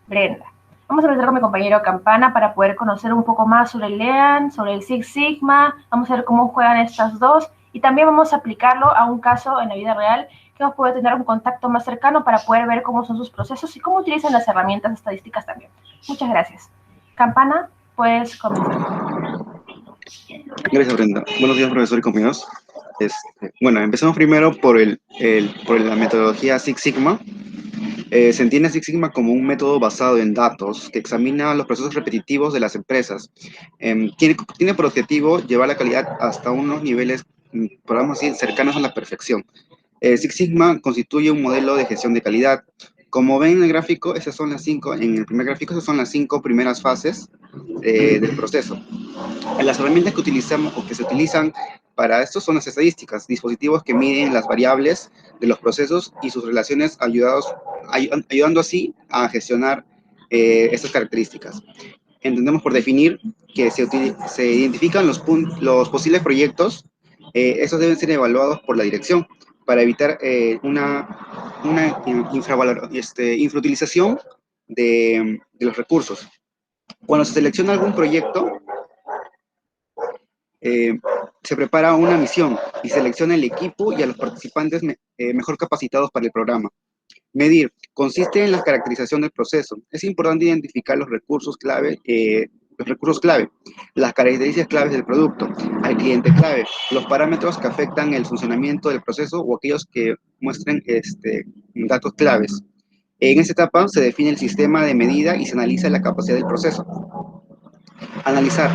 Brenda. Vamos a empezar con mi compañero Campana para poder conocer un poco más sobre el Lean, sobre el Six Sigma. Vamos a ver cómo juegan estas dos y también vamos a aplicarlo a un caso en la vida real que nos puede tener un contacto más cercano para poder ver cómo son sus procesos y cómo utilizan las herramientas estadísticas también. Muchas gracias. Campana, puedes comenzar. Gracias, Brenda. Buenos días, profesor y compañeros. Bueno, empezamos primero por la metodología Six Sigma. Se entiende Six Sigma como un método basado en datos que examina los procesos repetitivos de las empresas. Tiene por objetivo llevar la calidad hasta unos niveles, podríamos decir, cercanos a la perfección. Six Sigma constituye un modelo de gestión de calidad. Como ven en el gráfico, en el primer gráfico, esas son las 5 primeras fases del proceso. Las herramientas que utilizamos o que se utilizan para esto son las estadísticas, dispositivos que miden las variables de los procesos y sus relaciones, ayudando así a gestionar estas características. Entendemos por definir que se identifican los posibles proyectos. Estos deben ser evaluados por la dirección para evitar una infrautilización de los recursos. Cuando se selecciona algún proyecto, eh, se prepara una misión y selecciona el equipo y a los participantes mejor capacitados para el programa. Medir consiste en la caracterización del proceso. Es importante identificar los recursos clave, las características claves del producto, al cliente clave, los parámetros que afectan el funcionamiento del proceso o aquellos que muestren datos claves. En esta etapa se define el sistema de medida y se analiza la capacidad del proceso. Analizar.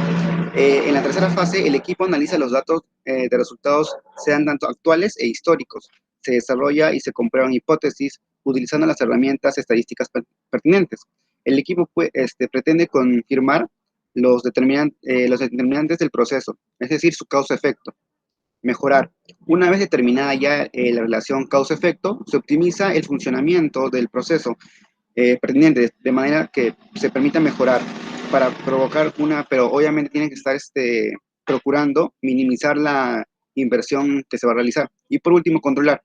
En la tercera fase, el equipo analiza los datos de resultados, sean tanto actuales e históricos. Se desarrolla y se comprueban hipótesis utilizando las herramientas estadísticas pertinentes. El equipo pretende confirmar los determinantes del proceso, es decir, su causa-efecto. Mejorar. Una vez determinada ya la relación causa-efecto, se optimiza el funcionamiento del proceso pertinente, de manera que se permita mejorar para provocar pero obviamente tienen que estar procurando minimizar la inversión que se va a realizar. Y por último, controlar.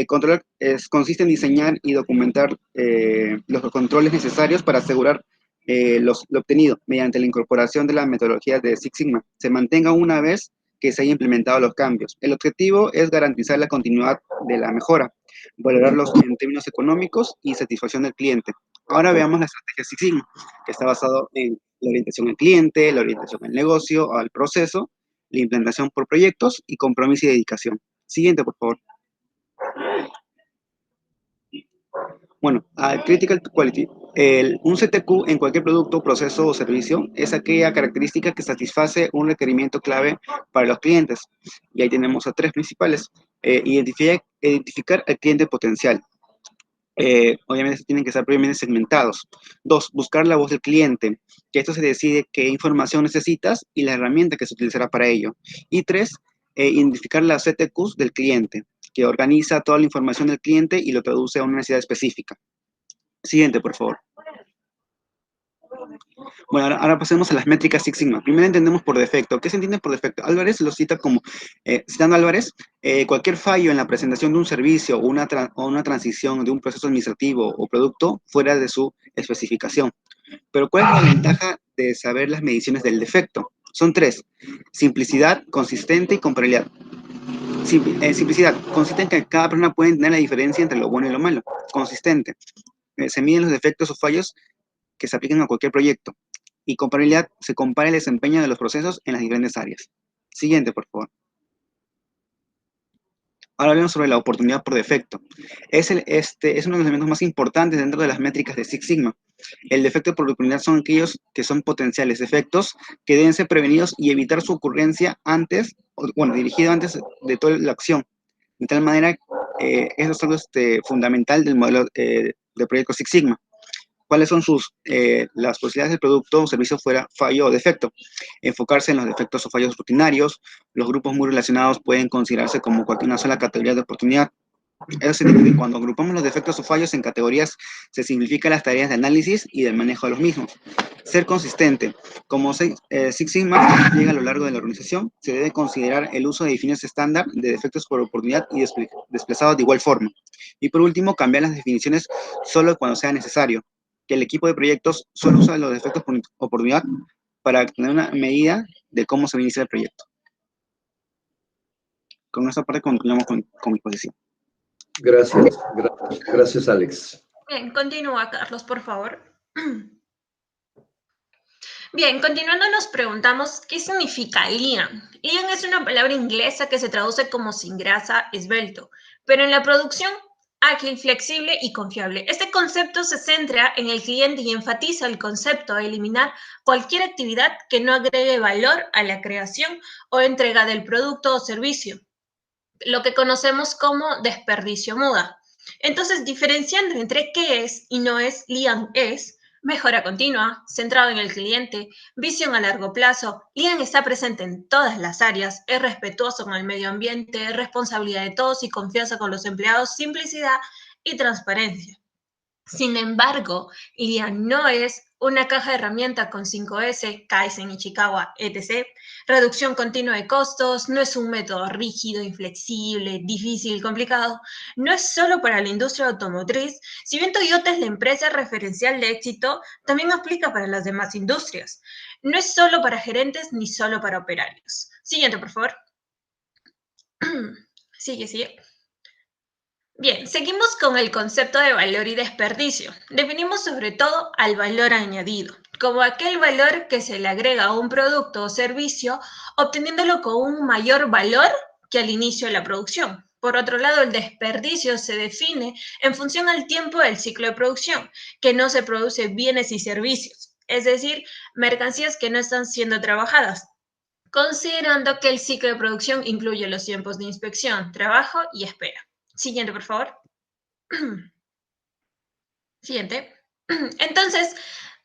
Controlar consiste en diseñar y documentar los controles necesarios para asegurar lo obtenido mediante la incorporación de la metodología de Six Sigma. Se mantenga una vez que se hayan implementado los cambios. El objetivo es garantizar la continuidad de la mejora, valorarlos en términos económicos y satisfacción del cliente. Ahora veamos la estrategia Six Sigma, que está basado en la orientación al cliente, la orientación al negocio, al proceso, la implantación por proyectos y compromiso y dedicación. Siguiente, por favor. Bueno, Critical Quality. Un CTQ en cualquier producto, proceso o servicio es aquella característica que satisface un requerimiento clave para los clientes. Y ahí tenemos a tres principales. Identificar al cliente potencial. Obviamente tienen que estar previamente segmentados. 2, buscar la voz del cliente, que esto se decide qué información necesitas y la herramienta que se utilizará para ello. Y 3, identificar las CTQs del cliente, que organiza toda la información del cliente y lo traduce a una necesidad específica. Siguiente, por favor. Bueno, ahora pasemos a las métricas Six Sigma. Primero entendemos por defecto. ¿Qué se entiende por defecto? Álvarez lo cita como, citando a Álvarez, cualquier fallo en la presentación de un servicio o una transición de un proceso administrativo o producto fuera de su especificación. Pero ¿cuál es la ventaja de saber las mediciones del defecto? Son tres: simplicidad, consistente y comparabilidad. Simplicidad consiste en que cada persona puede entender la diferencia entre lo bueno y lo malo. Consistente, se miden los defectos o fallos que se aplican a cualquier proyecto. Y comparabilidad, se compara el desempeño de los procesos en las diferentes áreas. Siguiente, por favor. Ahora hablemos sobre la oportunidad por defecto. Es uno de los elementos más importantes dentro de las métricas de Six Sigma. El defecto por oportunidad son aquellos que son potenciales defectos que deben ser prevenidos y evitar su ocurrencia dirigido antes de toda la acción. De tal manera, eso es algo fundamental del modelo de proyecto Six Sigma. ¿Cuáles son las posibilidades del producto o servicio fuera fallo o defecto? Enfocarse en los defectos o fallos rutinarios. Los grupos muy relacionados pueden considerarse como una sola categoría de oportunidad. Eso significa que cuando agrupamos los defectos o fallos en categorías, se simplifican las tareas de análisis y del manejo de los mismos. Ser consistente. Como Six Sigma llega a lo largo de la organización, se debe considerar el uso de definiciones estándar de defectos por oportunidad y desplazados de igual forma. Y por último, cambiar las definiciones solo cuando sea necesario. que el equipo de proyectos solo usa los defectos por oportunidad para tener una medida de cómo se va a iniciar el proyecto. Con esta parte continuamos con mi posición. Gracias, Alex. Bien, continúa, Carlos, por favor. Bien, continuando nos preguntamos, ¿qué significa lean? Lean es una palabra inglesa que se traduce como sin grasa, esbelto, pero en la producción, ágil, flexible y confiable. Este concepto se centra en el cliente y enfatiza el concepto de eliminar cualquier actividad que no agregue valor a la creación o entrega del producto o servicio, lo que conocemos como desperdicio muda. Entonces, diferenciando entre qué es y no es, lean es mejora continua, centrado en el cliente, visión a largo plazo. Lean está presente en todas las áreas, es respetuoso con el medio ambiente, responsabilidad de todos y confianza con los empleados, simplicidad y transparencia. Sin embargo, Lean no es una caja de herramientas con 5S, Kaizen, Ichikawa, etc. Reducción continua de costos, no es un método rígido, inflexible, difícil, complicado. No es solo para la industria automotriz. Si bien Toyota es la empresa referencial de éxito, también aplica para las demás industrias. No es solo para gerentes ni solo para operarios. Siguiente, por favor. Sigue. Bien, seguimos con el concepto de valor y desperdicio. Definimos sobre todo al valor añadido, como aquel valor que se le agrega a un producto o servicio, obteniéndolo con un mayor valor que al inicio de la producción. Por otro lado, el desperdicio se define en función al tiempo del ciclo de producción, que no se produce bienes y servicios, es decir, mercancías que no están siendo trabajadas, considerando que el ciclo de producción incluye los tiempos de inspección, trabajo y espera. Siguiente, por favor. Siguiente. Entonces,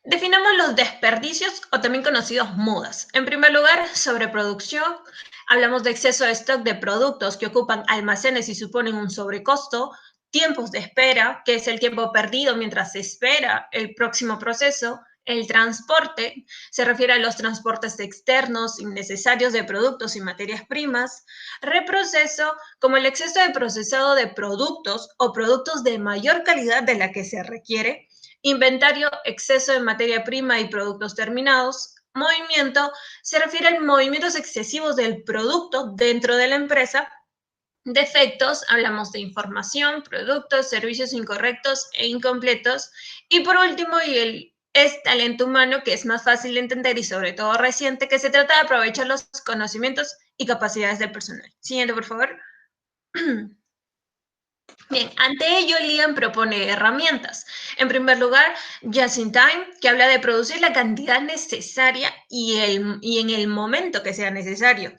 definamos los desperdicios o también conocidos mudas. En primer lugar, sobreproducción. Hablamos de exceso de stock de productos que ocupan almacenes y suponen un sobrecosto. Tiempos de espera, que es el tiempo perdido mientras se espera el próximo proceso. El transporte se refiere a los transportes externos innecesarios de productos y materias primas. Reproceso, como el exceso de procesado de productos o productos de mayor calidad de la que se requiere. Inventario, exceso de materia prima y productos terminados. Movimiento, se refiere a movimientos excesivos del producto dentro de la empresa. Defectos, hablamos de información, productos, servicios incorrectos e incompletos. Y por último, es talento humano, que es más fácil de entender y sobre todo reciente, que se trata de aprovechar los conocimientos y capacidades del personal. Siguiente, por favor. Bien, ante ello, Lean propone herramientas. En primer lugar, Just in Time, que habla de producir la cantidad necesaria y en el momento que sea necesario.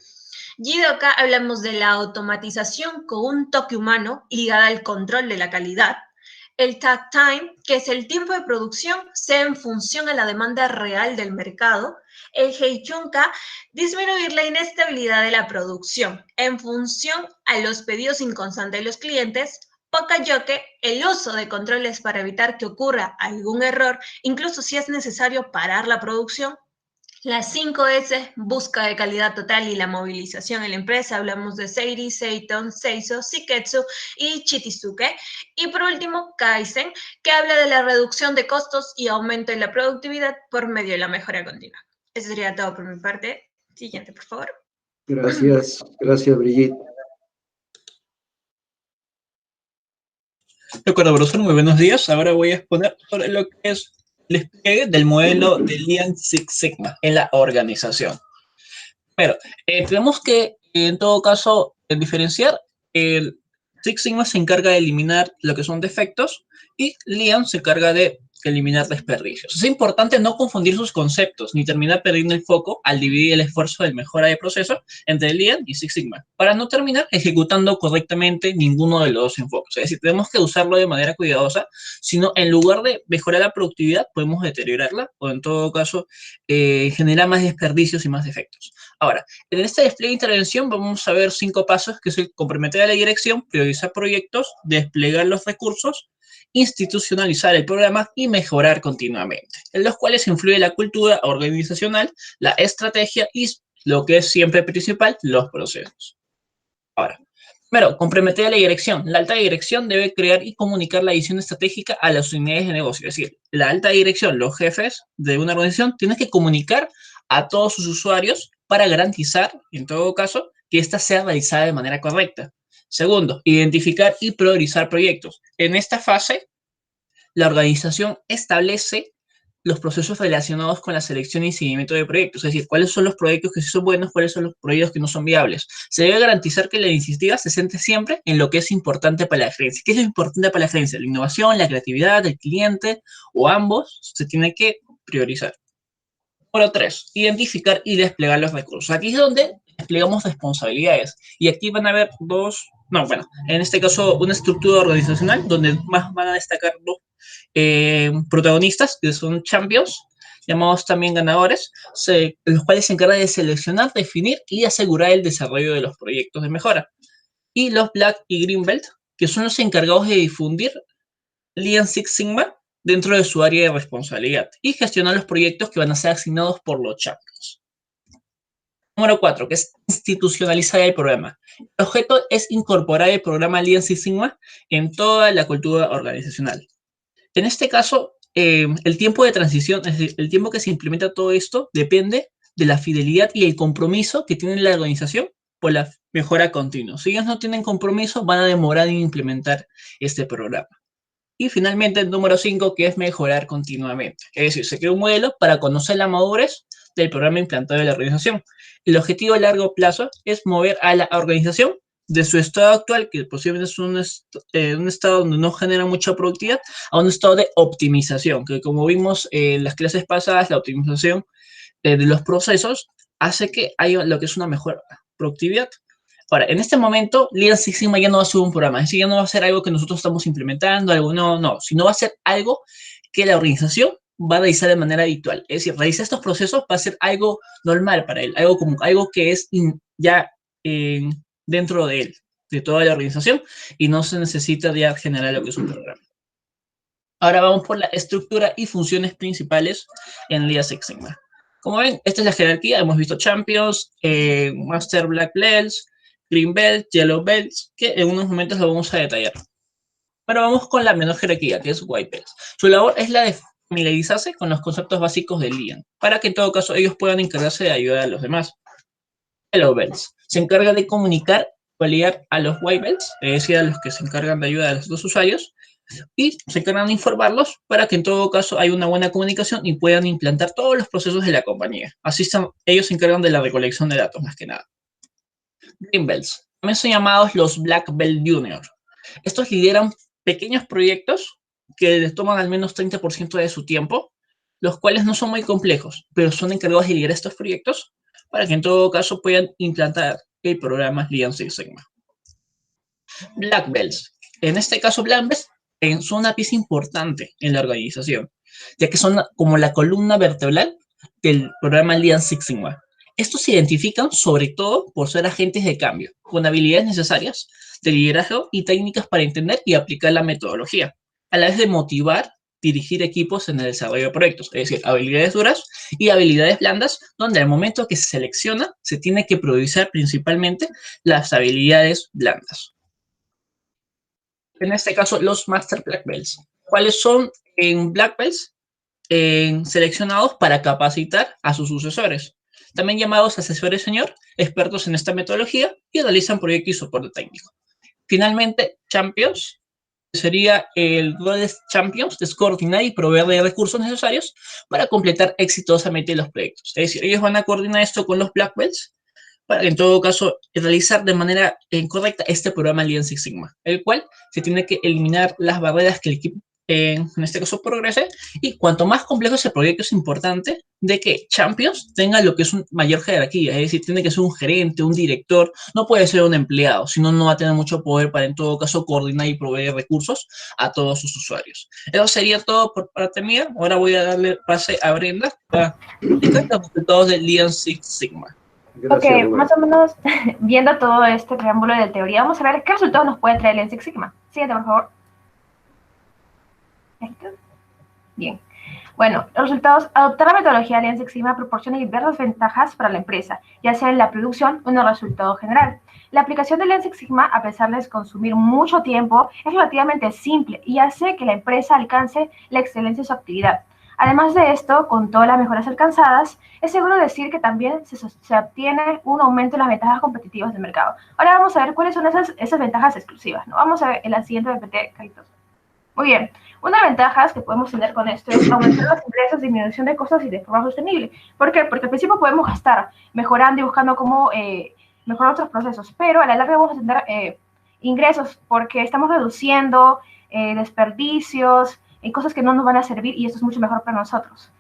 Jidoka, hablamos de la automatización con un toque humano ligada al control de la calidad. El tag time, que es el tiempo de producción, sea en función a la demanda real del mercado. El heichunka, disminuir la inestabilidad de la producción en función a los pedidos inconstantes de los clientes. Pokayoke, el uso de controles para evitar que ocurra algún error, incluso si es necesario parar la producción. Las 5S, busca de calidad total y la movilización en la empresa. Hablamos de Seiri, Seiton, Seiso, Shiketsu y Chichizuke. Y por último, Kaizen, que habla de la reducción de costos y aumento de la productividad por medio de la mejora continua. Eso sería todo por mi parte. Siguiente, por favor. Gracias, Brigitte. De acuerdo, profesor, muy buenos días. Ahora voy a exponer sobre lo que es el despliegue del modelo de Lean Six Sigma en la organización. Pero tenemos que, en todo caso, diferenciar. El Six Sigma se encarga de eliminar lo que son defectos y Lean se encarga de eliminar desperdicios. Es importante no confundir sus conceptos ni terminar perdiendo el foco al dividir el esfuerzo de mejora de proceso entre Lean y Six Sigma, para no terminar ejecutando correctamente ninguno de los dos enfoques. Es decir, tenemos que usarlo de manera cuidadosa, sino en lugar de mejorar la productividad, podemos deteriorarla o en todo caso generar más desperdicios y más defectos. Ahora, en este despliegue de intervención vamos a ver 5 pasos, que son comprometer a la dirección, priorizar proyectos, desplegar los recursos, institucionalizar el programa y mejorar continuamente, en los cuales influye la cultura organizacional, la estrategia y lo que es siempre principal, los procesos. Ahora, Primero, comprometer a la dirección. La alta dirección debe crear y comunicar la visión estratégica a las unidades de negocio. Es decir, la alta dirección, los jefes de una organización, tienen que comunicar a todos sus usuarios para garantizar, en todo caso, que ésta sea realizada de manera correcta. Segundo, identificar y priorizar proyectos. En esta fase, la organización establece los procesos relacionados con la selección y seguimiento de proyectos, es decir, cuáles son los proyectos que sí son buenos, cuáles son los proyectos que no son viables. Se debe garantizar que la iniciativa se centre siempre en lo que es importante para la gerencia. ¿Qué es lo importante para la gerencia? La innovación, la creatividad, el cliente o ambos se tiene que priorizar. Número 3, identificar y desplegar los recursos. Aquí es donde desplegamos responsabilidades. Y aquí van a haber en este caso una estructura organizacional donde más van a destacar dos protagonistas, que son champions, llamados también ganadores, los cuales se encargan de seleccionar, definir y asegurar el desarrollo de los proyectos de mejora. Y los Black y Green Belt, que son los encargados de difundir Lean Six Sigma dentro de su área de responsabilidad y gestionar los proyectos que van a ser asignados por los champions. Número 4, que es institucionalizar el programa. El objeto es incorporar el programa Lean Six Sigma en toda la cultura organizacional. En este caso, el tiempo de transición, es decir, el tiempo que se implementa todo esto, depende de la fidelidad y el compromiso que tiene la organización por la mejora continua. Si ellos no tienen compromiso, van a demorar en implementar este programa. Y finalmente, el número 5, que es mejorar continuamente. Es decir, se crea un modelo para conocer la madurez del programa implantado en la organización. El objetivo a largo plazo es mover a la organización de su estado actual, que posiblemente es un estado donde no genera mucha productividad, a un estado de optimización, que como vimos en las clases pasadas, la optimización de los procesos hace que haya lo que es una mejor productividad. Ahora, en este momento, Lean Six Sigma ya no va a ser un programa, es decir, ya no va a ser algo que nosotros estamos implementando, sino va a ser algo que la organización va a realizar de manera habitual. Es decir, realizar estos procesos va a ser algo normal para él, algo que es ya dentro de él, de toda la organización, y no se necesita ya generar lo que es un programa. Ahora vamos por la estructura y funciones principales en Lean Six Sigma. Como ven, esta es la jerarquía. Hemos visto Champions, Master Black Belts, Green Belt, Yellow Belts, que en unos momentos lo vamos a detallar. Pero vamos con la menor jerarquía, que es White Belts. Su labor es la de familiarizarse con los conceptos básicos de Lean, para que en todo caso ellos puedan encargarse de ayudar a los demás. Yellow Belts se encarga de comunicar, validar a los White Belts, es decir, a los que se encargan de ayudar a los dos usuarios, y se encargan de informarlos para que en todo caso haya una buena comunicación y puedan implantar todos los procesos de la compañía. Ellos se encargan de la recolección de datos más que nada. Green Belts también son llamados los Black Belt Junior. Estos lideran pequeños proyectos que les toman al menos 30% de su tiempo, los cuales no son muy complejos, pero son encargados de liderar estos proyectos para que en todo caso puedan implantar el programa Lean Six Sigma. Black Belts. En este caso, Black Belts son una pieza importante en la organización, ya que son como la columna vertebral del programa Lean Six Sigma. Estos se identifican sobre todo por ser agentes de cambio, con habilidades necesarias de liderazgo y técnicas para entender y aplicar la metodología, a la vez de motivar, dirigir equipos en el desarrollo de proyectos, es decir, habilidades duras y habilidades blandas, donde al momento que se selecciona, se tiene que priorizar principalmente las habilidades blandas. En este caso, los Master Black Belts. ¿Cuáles son en Black Belts? Seleccionados para capacitar a sus sucesores, también llamados asesores senior, expertos en esta metodología y realizan proyectos y soporte técnico. Finalmente, Champions, sería el rol de Champions, es coordinar y proveer de recursos necesarios para completar exitosamente los proyectos. Es decir, ellos van a coordinar esto con los Black Belts para en todo caso realizar de manera correcta este programa Lean Six Sigma, el cual se tiene que eliminar las barreras que el equipo en este caso progrese, y cuanto más complejo es el proyecto, es importante de que Champions tenga lo que es una mayor jerarquía, es decir, tiene que ser un gerente, un director, no puede ser un empleado, sino no va a tener mucho poder para en todo caso coordinar y proveer recursos a todos sus usuarios. Eso sería todo por parte mía. Ahora voy a darle pase a Brenda para explicar los resultados de Lean Six Sigma. Gracias, Ok, más o menos viendo todo este preámbulo de teoría, vamos a ver qué resultados nos puede traer Lean Six Sigma. Siguiente, por favor. Bien. Bueno, los resultados, adoptar la metodología Lean Six Sigma proporciona diversas ventajas para la empresa, ya sea en la producción o en el resultado general. La aplicación de Lean Six Sigma, a pesar de consumir mucho tiempo, es relativamente simple y hace que la empresa alcance la excelencia en su actividad. Además de esto, con todas las mejoras alcanzadas, es seguro decir que también se obtiene un aumento en las ventajas competitivas del mercado. Ahora vamos a ver cuáles son esas ventajas exclusivas, ¿no? Vamos a ver en la siguiente PPT, Carlitos. Muy bien. Una de las ventajas que podemos tener con esto es aumentar los ingresos, disminución de costos y de forma sostenible. ¿Por qué? Porque al principio podemos gastar mejorando y buscando cómo mejorar otros procesos, pero a la larga vamos a tener ingresos porque estamos reduciendo desperdicios y cosas que no nos van a servir y esto es mucho mejor para nosotros.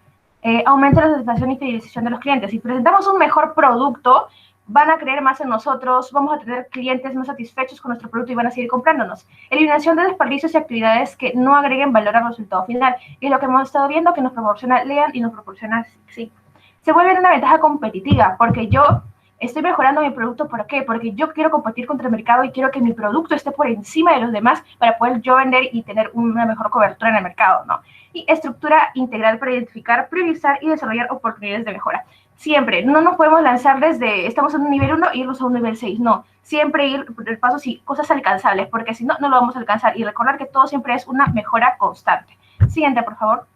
Aumenta la satisfacción y fidelización de los clientes. Si presentamos un mejor producto, van a creer más en nosotros, vamos a tener clientes más satisfechos con nuestro producto y van a seguir comprándonos. Eliminación de desperdicios y actividades que no agreguen valor al resultado final. Y es lo que hemos estado viendo que nos proporciona Lean y nos proporciona Six Sigma. Se vuelve una ventaja competitiva porque yo estoy mejorando mi producto. ¿Por qué? Porque yo quiero competir contra el mercado y quiero que mi producto esté por encima de los demás para poder yo vender y tener una mejor cobertura en el mercado, ¿no? Y estructura integral para identificar, priorizar y desarrollar oportunidades de mejora. Siempre, no nos podemos lanzar desde, estamos en un nivel 1 e irnos a un nivel 6, no. Siempre ir el paso, sí, cosas alcanzables, porque si no, no lo vamos a alcanzar. Y recordar que todo siempre es una mejora constante. Siguiente, por favor.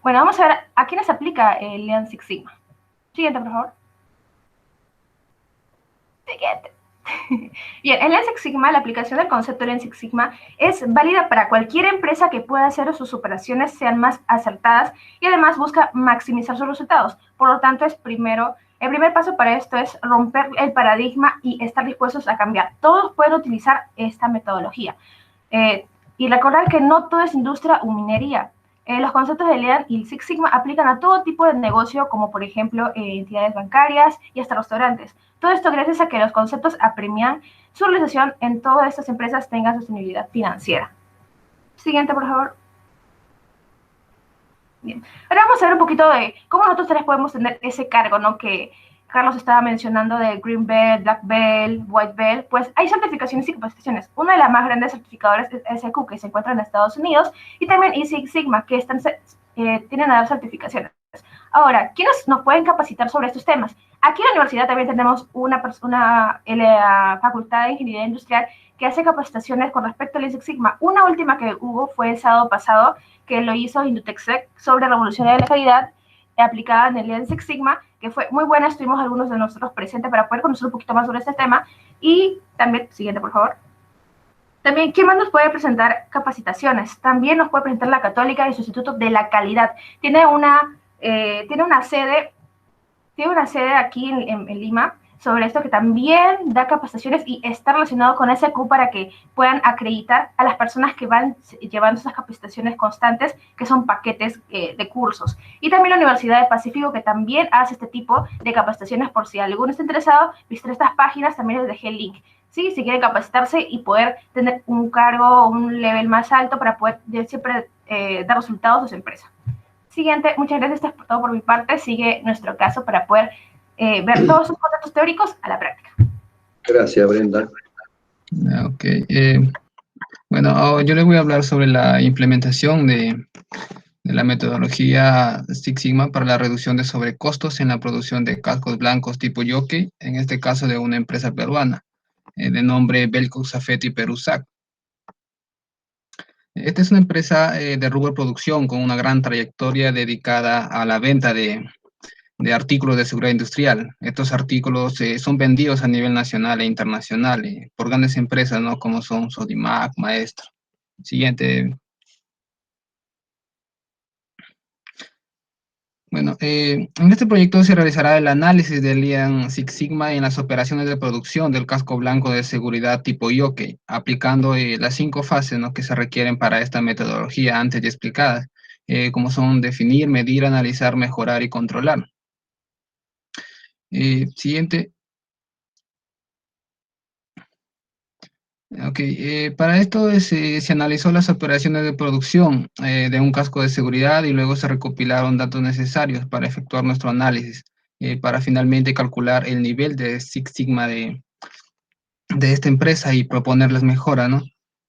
Bueno, vamos a ver a quiénes se aplica el Lean Six Sigma. Siguiente, por favor. Siguiente. Bien, en Lean Six Sigma, la aplicación del concepto Lean Six Sigma es válida para cualquier empresa que pueda hacer que sus operaciones sean más acertadas y además busca maximizar sus resultados. Por lo tanto, el primer paso para esto es romper el paradigma y estar dispuestos a cambiar. Todos pueden utilizar esta metodología. Y recordar que no todo es industria o minería. Los conceptos de Lean y Six Sigma aplican a todo tipo de negocio, como por ejemplo entidades bancarias y hasta restaurantes. Todo esto gracias a que los conceptos apremian su realización en todas estas empresas tengan sostenibilidad financiera. Siguiente, por favor. Bien. Ahora vamos a ver un poquito de cómo nosotros tres podemos tener ese cargo, ¿no? Que Carlos estaba mencionando de Green Belt, Black Belt, White Belt. Pues hay certificaciones y capacitaciones. Una de las más grandes certificadoras es SQ, que se encuentra en Estados Unidos, y también Six Sigma, que tienen a dar certificaciones. Ahora, ¿quiénes nos pueden capacitar sobre estos temas? Aquí en la universidad también tenemos la Facultad de Ingeniería Industrial que hace capacitaciones con respecto al Six Sigma. Una última que hubo fue el sábado pasado, que lo hizo Indutexec sobre revolución de la calidad aplicada en el Lean Six Sigma, que fue muy buena. Estuvimos algunos de nosotros presentes para poder conocer un poquito más sobre este tema. Y también, siguiente, por favor. También, ¿quién más nos puede presentar capacitaciones? También nos puede presentar la Católica y su Instituto de la Calidad. Tiene una sede aquí en Lima sobre esto, que también da capacitaciones y está relacionado con SQ para que puedan acreditar a las personas que van llevando esas capacitaciones constantes, que son paquetes de cursos. Y también la Universidad del Pacífico, que también hace este tipo de capacitaciones. Por si alguno está interesado, visitar estas páginas, también les dejé el link. ¿Sí? Si quieren capacitarse y poder tener un cargo, un level más alto para poder siempre dar resultados a su empresa. Siguiente, muchas gracias, esto es todo por mi parte. Sigue nuestro caso para poder ver todos sus conceptos teóricos a la práctica. Gracias, Brenda. Ok. Bueno, yo les voy a hablar sobre la implementación de la metodología Six Sigma para la reducción de sobrecostos en la producción de cascos blancos tipo Yoke, en este caso de una empresa peruana, de nombre Belco Safety Perusac. Esta es una empresa de rubro producción con una gran trayectoria dedicada a la venta de artículos de seguridad industrial. Estos artículos son vendidos a nivel nacional e internacional por grandes empresas, ¿no? Como son Sodimac, Maestro. Siguiente. Bueno, en este proyecto se realizará el análisis del Lean Six Sigma en las operaciones de producción del casco blanco de seguridad tipo Yoke, aplicando las 5 fases, ¿no?, que se requieren para esta metodología antes ya explicadas, como son definir, medir, analizar, mejorar y controlar. Siguiente. Ok, para esto se analizó las operaciones de producción de un casco de seguridad y luego se recopilaron datos necesarios para efectuar nuestro análisis, para finalmente calcular el nivel de Six Sigma de esta empresa y proponerles mejora, ¿no?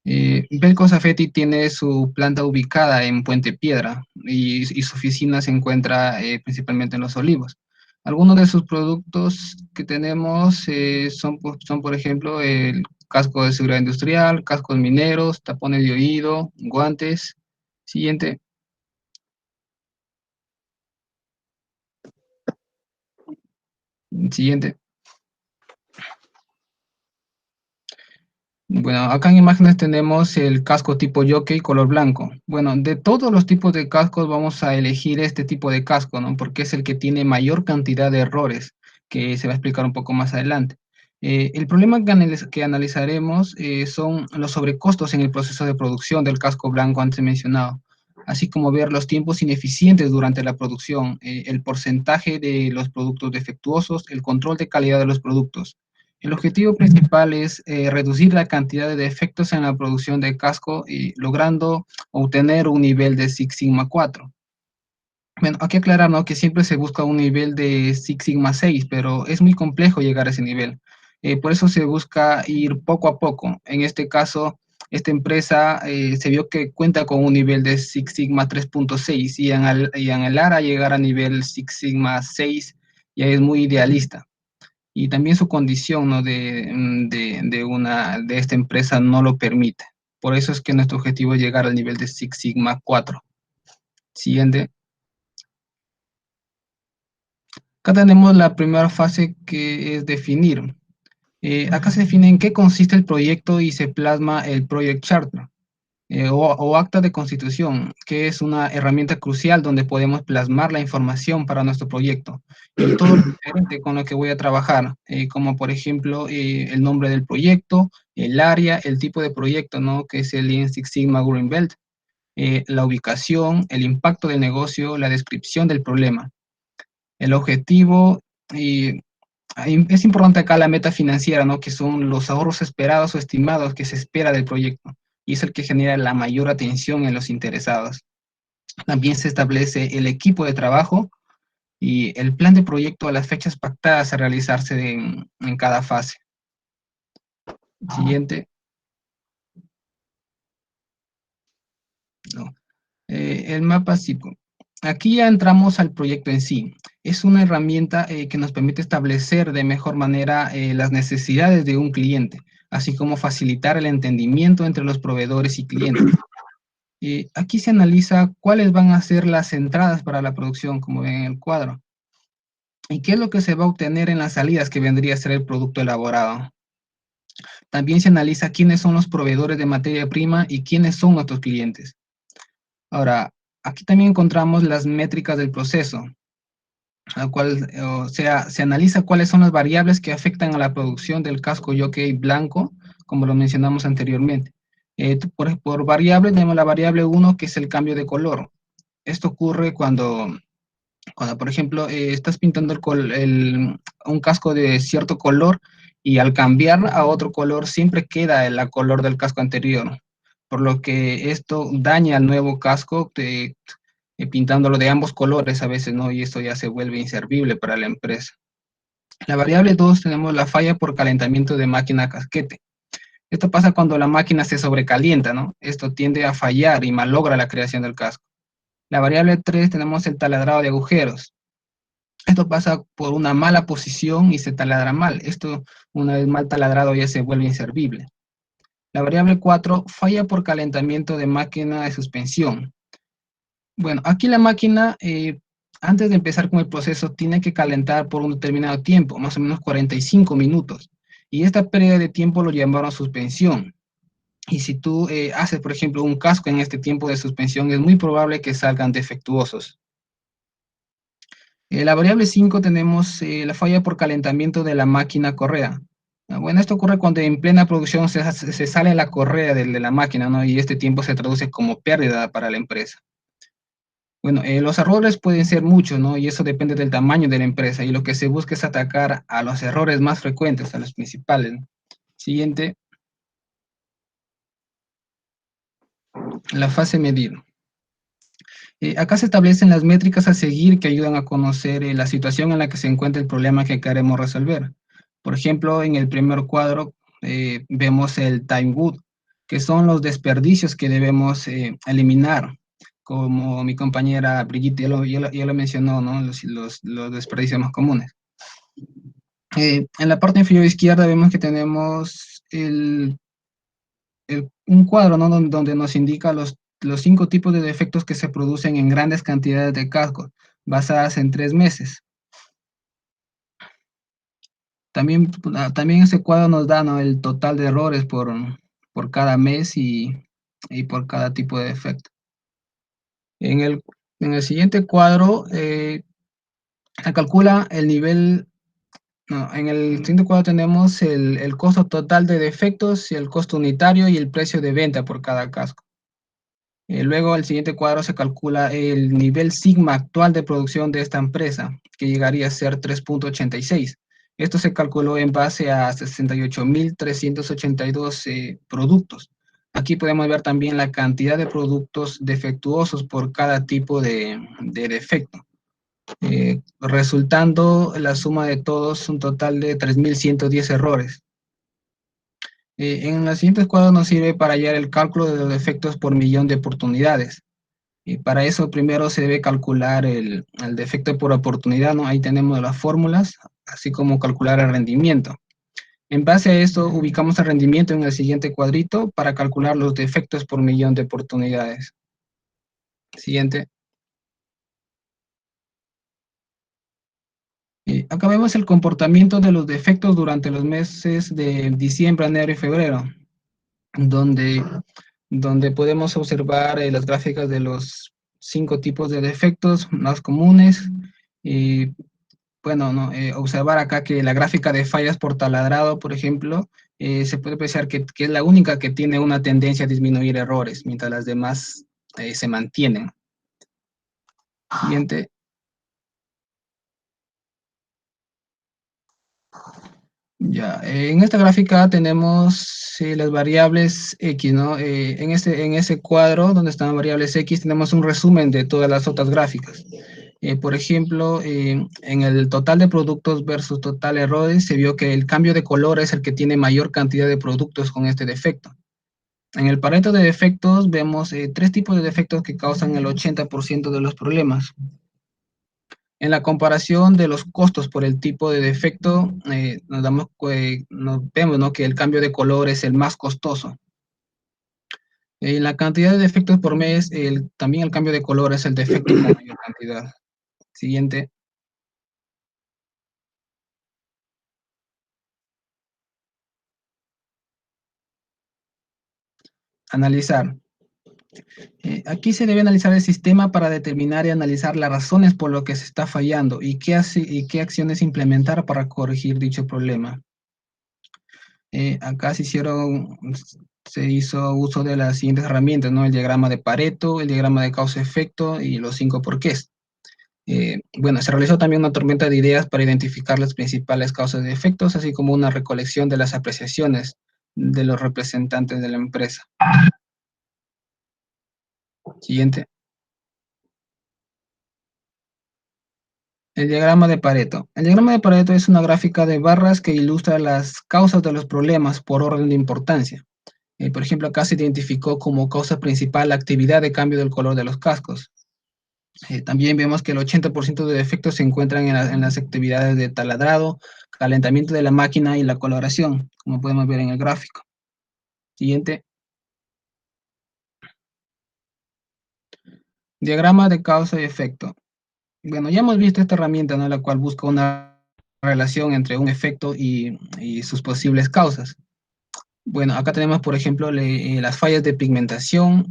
Belco Safety tiene su planta ubicada en Puente Piedra y su oficina se encuentra principalmente en Los Olivos. Algunos de sus productos que tenemos son, por ejemplo, el casco de seguridad industrial, cascos mineros, tapones de oído, guantes. Siguiente. Siguiente. Bueno, acá en imágenes tenemos el casco tipo jockey color blanco. Bueno, de todos los tipos de cascos vamos a elegir este tipo de casco, ¿no? Porque es el que tiene mayor cantidad de errores, que se va a explicar un poco más adelante. El problema que analizaremos son los sobrecostos en el proceso de producción del casco blanco antes mencionado, así como ver los tiempos ineficientes durante la producción, el porcentaje de los productos defectuosos, el control de calidad de los productos. El objetivo principal es reducir la cantidad de defectos en la producción de casco y logrando obtener un nivel de Six Sigma 4. Bueno, hay que aclarar, ¿no?, que siempre se busca un nivel de Six Sigma 6, pero es muy complejo llegar a ese nivel. Por eso se busca ir poco a poco. En este caso, esta empresa se vio que cuenta con un nivel de Six Sigma 3.6 y anhelar a llegar a nivel Six Sigma 6 ya es muy idealista. Y también su condición, ¿no?, de esta empresa no lo permite. Por eso es que nuestro objetivo es llegar al nivel de Six Sigma 4. Siguiente. Acá tenemos la primera fase, que es definir. Acá se define en qué consiste el proyecto y se plasma el Project Charter. O acta de constitución, que es una herramienta crucial donde podemos plasmar la información para nuestro proyecto. Y todo lo diferente con lo que voy a trabajar, como por ejemplo el nombre del proyecto, el área, el tipo de proyecto, ¿no?, que es el Lean Six Sigma Green Belt, la ubicación, el impacto del negocio, la descripción del problema, el objetivo, y es importante acá la meta financiera, ¿no?, que son los ahorros esperados o estimados que se espera del proyecto, y es el que genera la mayor atención en los interesados. También se establece el equipo de trabajo y el plan de proyecto a las fechas pactadas a realizarse en cada fase. Siguiente. No. El mapa CIPO. Aquí ya entramos al proyecto en sí. Es una herramienta que nos permite establecer de mejor manera las necesidades de un cliente, así como facilitar el entendimiento entre los proveedores y clientes. Aquí se analiza cuáles van a ser las entradas para la producción, como ven en el cuadro, y qué es lo que se va a obtener en las salidas, que vendría a ser el producto elaborado. También se analiza quiénes son los proveedores de materia prima y quiénes son nuestros clientes. Ahora, aquí también encontramos las métricas del proceso, o sea, se analiza cuáles son las variables que afectan a la producción del casco jockey blanco, como lo mencionamos anteriormente. Por variable tenemos la variable 1, que es el cambio de color. Esto ocurre cuando por ejemplo, estás pintando un casco de cierto color y al cambiar a otro color siempre queda el color del casco anterior, por lo que esto daña al nuevo casco pintándolo de ambos colores a veces, ¿no? Y esto ya se vuelve inservible para la empresa. La variable 2 tenemos la falla por calentamiento de máquina casquete. Esto pasa cuando la máquina se sobrecalienta, ¿no? Esto tiende a fallar y malogra la creación del casco. La variable 3 tenemos el taladrado de agujeros. Esto pasa por una mala posición y se taladra mal. Esto, una vez mal taladrado, ya se vuelve inservible. La variable 4, falla por calentamiento de máquina de suspensión. Bueno, aquí la máquina, antes de empezar con el proceso, tiene que calentar por un determinado tiempo, más o menos 45 minutos. Y esta pérdida de tiempo lo llamaron suspensión. Y si tú haces, por ejemplo, un casco en este tiempo de suspensión, es muy probable que salgan defectuosos. La variable 5 tenemos la falla por calentamiento de la máquina correa. Bueno, esto ocurre cuando en plena producción se sale la correa de la máquina, ¿no? Y este tiempo se traduce como pérdida para la empresa. Bueno, los errores pueden ser muchos, ¿no? Y eso depende del tamaño de la empresa. Y lo que se busca es atacar a los errores más frecuentes, a los principales, ¿no? Siguiente. La fase medir. Acá se establecen las métricas a seguir que ayudan a conocer la situación en la que se encuentra el problema que queremos resolver. Por ejemplo, en el primer cuadro vemos el time good, que son los desperdicios que debemos eliminar. Como mi compañera Brigitte ya lo mencionó, ¿no? Los desperdicios más comunes. En la parte inferior izquierda vemos que tenemos un cuadro, ¿no? Donde nos indica los 5 tipos de defectos que se producen en grandes cantidades de cascos, basadas en 3 meses. También ese cuadro nos da, ¿no?, el total de errores por cada mes y por cada tipo de defecto. En el siguiente cuadro, calcula el nivel. No, en el siguiente cuadro tenemos el costo total de defectos y el costo unitario y el precio de venta por cada casco. Luego, el siguiente cuadro se calcula el nivel sigma actual de producción de esta empresa, que llegaría a ser 3.86. Esto se calculó en base a 68.382 productos. Aquí podemos ver también la cantidad de productos defectuosos por cada tipo de defecto. Resultando la suma de todos un total de 3.110 errores. En los siguientes cuadros nos sirve para hallar el cálculo de los defectos por millón de oportunidades. Y para eso primero se debe calcular el defecto por oportunidad, ¿no? Ahí tenemos las fórmulas, así como calcular el rendimiento. En base a esto, ubicamos el rendimiento en el siguiente cuadrito para calcular los defectos por millón de oportunidades. Siguiente. Acá vemos el comportamiento de los defectos durante los meses de diciembre, enero y febrero, donde podemos observar las gráficas de los 5 tipos de defectos más comunes. Y bueno, ¿no? Observar acá que la gráfica de fallas por taladrado, por ejemplo, se puede apreciar que es la única que tiene una tendencia a disminuir errores, mientras las demás se mantienen. Siguiente. Ya, en esta gráfica tenemos las variables X, ¿no? En ese cuadro donde están variables X tenemos un resumen de todas las otras gráficas. Por ejemplo, en el total de productos versus total errores, se vio que el cambio de color es el que tiene mayor cantidad de productos con este defecto. En el Pareto de defectos vemos 3 tipos de defectos que causan el 80% de los problemas. En la comparación de los costos por el tipo de defecto, nos vemos, ¿no?, que el cambio de color es el más costoso. En la cantidad de defectos por mes, también el cambio de color es el defecto con mayor cantidad. Siguiente. Analizar. Aquí se debe analizar el sistema para determinar y analizar las razones por lo que se está fallando y qué acciones implementar para corregir dicho problema. Acá se hizo uso de las siguientes herramientas, ¿no? El diagrama de Pareto, el diagrama de causa-efecto y los 5 porqués. Bueno, se realizó también una tormenta de ideas para identificar las principales causas de efectos, así como una recolección de las apreciaciones de los representantes de la empresa. Siguiente. El diagrama de Pareto. El diagrama de Pareto es una gráfica de barras que ilustra las causas de los problemas por orden de importancia. Por ejemplo, acá se identificó como causa principal la actividad de cambio del color de los cascos. También vemos que el 80% de defectos se encuentran en las actividades de taladrado, calentamiento de la máquina y la coloración, como podemos ver en el gráfico. Siguiente. Diagrama de causa y efecto. Bueno, ya hemos visto esta herramienta, ¿no?, la cual busca una relación entre un efecto y sus posibles causas. Bueno, acá tenemos, por ejemplo, las fallas de pigmentación,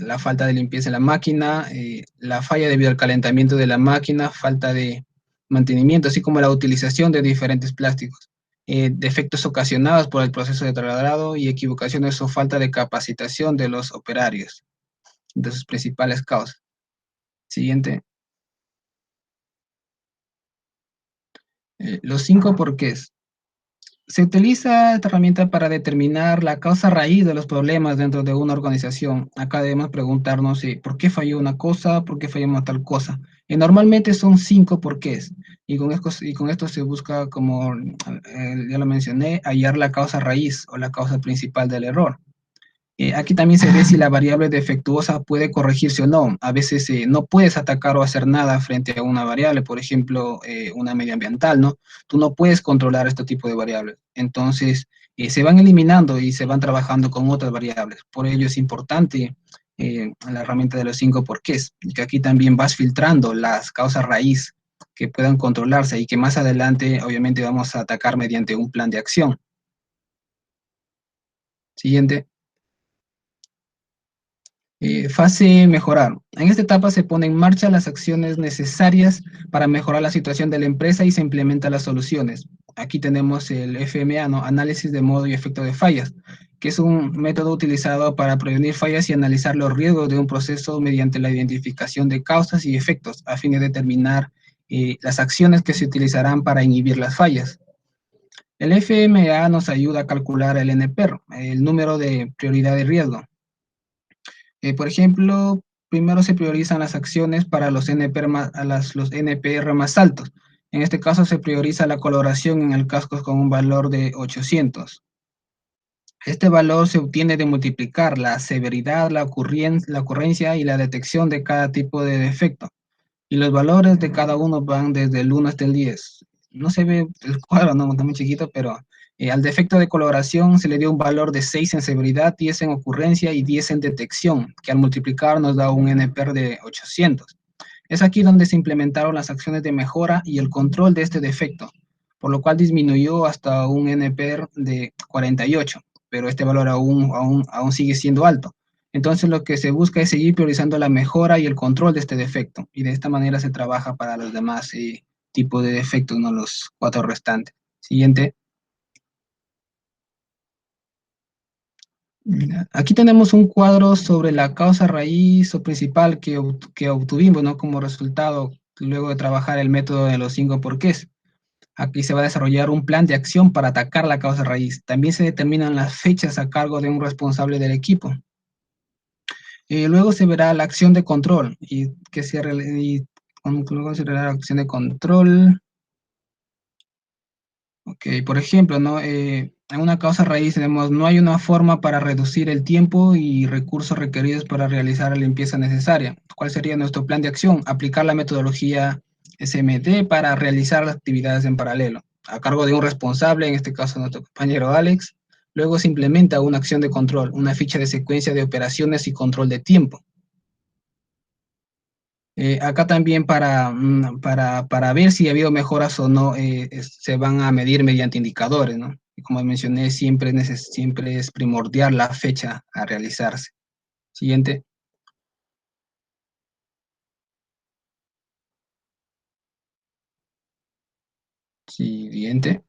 la falta de limpieza en la máquina, la falla debido al calentamiento de la máquina, falta de mantenimiento, así como la utilización de diferentes plásticos, defectos ocasionados por el proceso de taladrado y equivocaciones o falta de capacitación de los operarios, de sus principales causas. Siguiente. Los 5 porqués. Se utiliza esta herramienta para determinar la causa raíz de los problemas dentro de una organización. Acá debemos preguntarnos por qué falló una cosa, por qué falló tal cosa. Normalmente son 5 porqués. Y con esto se busca, como ya lo mencioné, hallar la causa raíz o la causa principal del error. Aquí también se ve si la variable defectuosa puede corregirse o no. A veces no puedes atacar o hacer nada frente a una variable, por ejemplo, una medioambiental, ¿no? Tú no puedes controlar este tipo de variables. Entonces, se van eliminando y se van trabajando con otras variables. Por ello es importante la herramienta de los 5 porqués, que aquí también vas filtrando las causas raíz que puedan controlarse y que más adelante, obviamente, vamos a atacar mediante un plan de acción. Siguiente. Fase mejorar. En esta etapa se ponen en marcha las acciones necesarias para mejorar la situación de la empresa y se implementan las soluciones. Aquí tenemos el FMA, ¿no? Análisis de modo y efecto de fallas, que es un método utilizado para prevenir fallas y analizar los riesgos de un proceso mediante la identificación de causas y efectos, a fin de determinar las acciones que se utilizarán para inhibir las fallas. El FMA nos ayuda a calcular el NPR, el número de prioridad de riesgo. Por ejemplo, primero se priorizan las acciones para los NPR los NPR más altos. En este caso se prioriza la coloración en el casco con un valor de 800. Este valor se obtiene de multiplicar la severidad, la ocurrencia y la detección de cada tipo de defecto. Y los valores de cada uno van desde el 1 hasta el 10. No se ve el cuadro, no, está muy chiquito, pero al defecto de coloración se le dio un valor de 6 en severidad, 10 en ocurrencia y 10 en detección, que al multiplicar nos da un NPR de 800. Es aquí donde se implementaron las acciones de mejora y el control de este defecto, por lo cual disminuyó hasta un NPR de 48, pero este valor aún sigue siendo alto. Entonces lo que se busca es seguir priorizando la mejora y el control de este defecto, y de esta manera se trabaja para los demás tipos de defectos, no los 4 restantes. Siguiente. Aquí tenemos un cuadro sobre la causa raíz o principal que obtuvimos, ¿no? Como resultado luego de trabajar el método de los 5 porqués. Aquí se va a desarrollar un plan de acción para atacar la causa raíz. También se determinan las fechas a cargo de un responsable del equipo. Luego se verá la acción de control luego se verá la acción de control. Ok, por ejemplo, ¿no? En una causa raíz tenemos, no hay una forma para reducir el tiempo y recursos requeridos para realizar la limpieza necesaria. ¿Cuál sería nuestro plan de acción? Aplicar la metodología SMD para realizar las actividades en paralelo, a cargo de un responsable, en este caso nuestro compañero Alex. Luego se implementa una acción de control, una ficha de secuencia de operaciones y control de tiempo. Acá también para ver si ha habido mejoras o no, se van a medir mediante indicadores, ¿no? Y como mencioné, siempre es primordial la fecha a realizarse. Siguiente. Siguiente.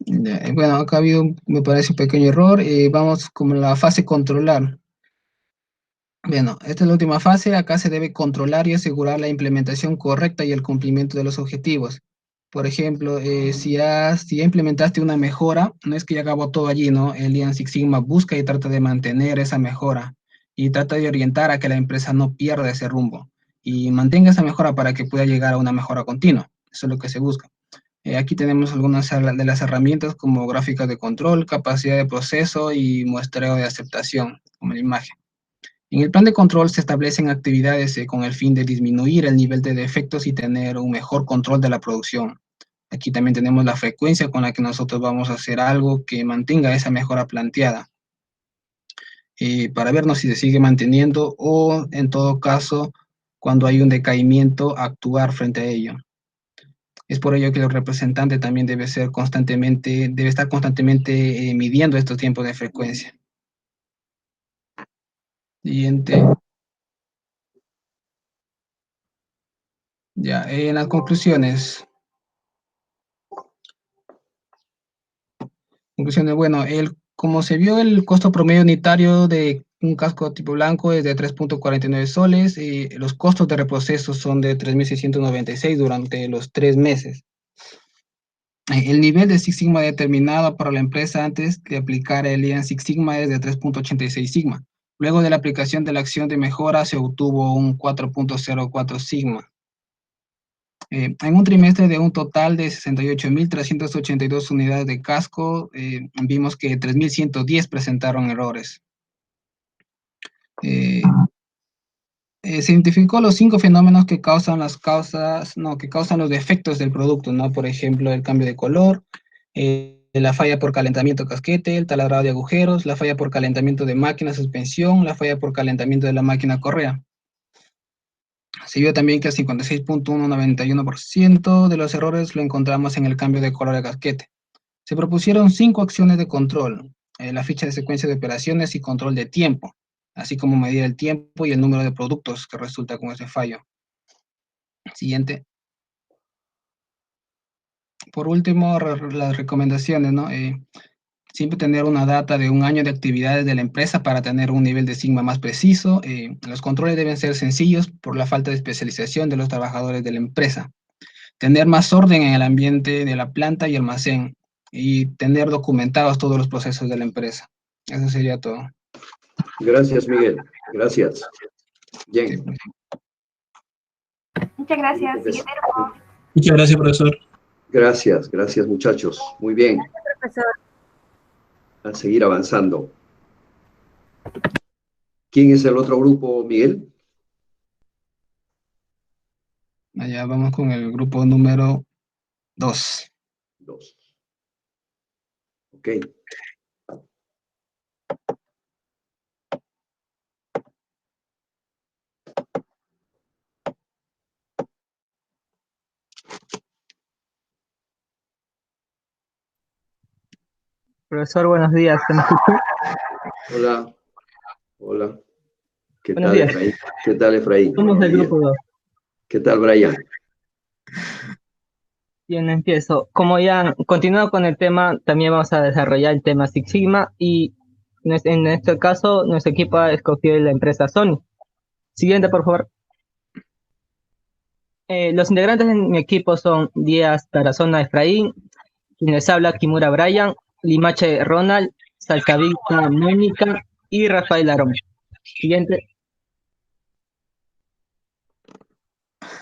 Bueno, acá ha habido, me parece, un pequeño error. Vamos con la fase controlar. Bueno, esta es la última fase. Acá se debe controlar y asegurar la implementación correcta y el cumplimiento de los objetivos. Por ejemplo, si ya implementaste una mejora, no es que ya acabó todo allí, ¿no? El Lean Six Sigma busca y trata de mantener esa mejora y trata de orientar a que la empresa no pierda ese rumbo y mantenga esa mejora para que pueda llegar a una mejora continua. Eso es lo que se busca. Aquí tenemos algunas de las herramientas como gráficas de control, capacidad de proceso y muestreo de aceptación, como la imagen. En el plan de control se establecen actividades con el fin de disminuir el nivel de defectos y tener un mejor control de la producción. Aquí también tenemos la frecuencia con la que nosotros vamos a hacer algo que mantenga esa mejora planteada. Para vernos si se sigue manteniendo o, en todo caso, cuando hay un decaimiento, actuar frente a ello. Es por ello que el representante también debe estar constantemente midiendo estos tiempos de frecuencia. Siguiente. Ya, en las conclusiones. Bueno, como se vio, el costo promedio unitario de un casco tipo blanco es de 3.49 soles y los costos de reproceso son de 3.696 durante los 3 meses. El nivel de Six Sigma determinado para la empresa antes de aplicar el Lean Six Sigma es de 3.86 Sigma. Luego de la aplicación de la acción de mejora se obtuvo un 4.04 Sigma. En un trimestre de un total de 68.382 unidades de casco, vimos que 3.110 presentaron errores. Se identificó los 5 fenómenos que causan que causan los defectos del producto, ¿no? Por ejemplo, el cambio de color, la falla por calentamiento casquete, el taladrado de agujeros, la falla por calentamiento de máquina suspensión, la falla por calentamiento de la máquina correa. Se vio también que el 56.191% de los errores lo encontramos en el cambio de color de casquete. Se propusieron 5 acciones de control, la ficha de secuencia de operaciones y control de tiempo, así como medir el tiempo y el número de productos que resulta con ese fallo. Siguiente. Por último, las recomendaciones, ¿no? Siempre tener una data de un año de actividades de la empresa para tener un nivel de sigma más preciso. Los controles deben ser sencillos por la falta de especialización de los trabajadores de la empresa. Tener más orden en el ambiente de la planta y almacén y tener documentados todos los procesos de la empresa. Eso sería todo. Gracias, Miguel. Gracias. Bien. Muchas gracias. Siguiente grupo. Muchas gracias, profesor. Gracias, muchachos. Muy bien. Profesor. A seguir avanzando. ¿Quién es el otro grupo, Miguel? Allá vamos con el grupo número 2. 2. Ok. Profesor, buenos días. ¿Se me escucha? Hola. Hola. ¿Qué Buenos tal, días. Efraín? ¿Qué tal, Efraín? Somos del Buenos días. grupo 2. ¿Qué tal, Brian? Bien, empiezo. Como ya continuado con el tema, también vamos a desarrollar el tema Six Sigma y en este caso nuestro equipo ha escogido la empresa Sony. Siguiente, por favor. Los integrantes de mi equipo son Díaz Tarazona Efraín, quien les habla Kimura Brian, Limache Ronald, Salcavita Mónica y Rafael Arón. Siguiente.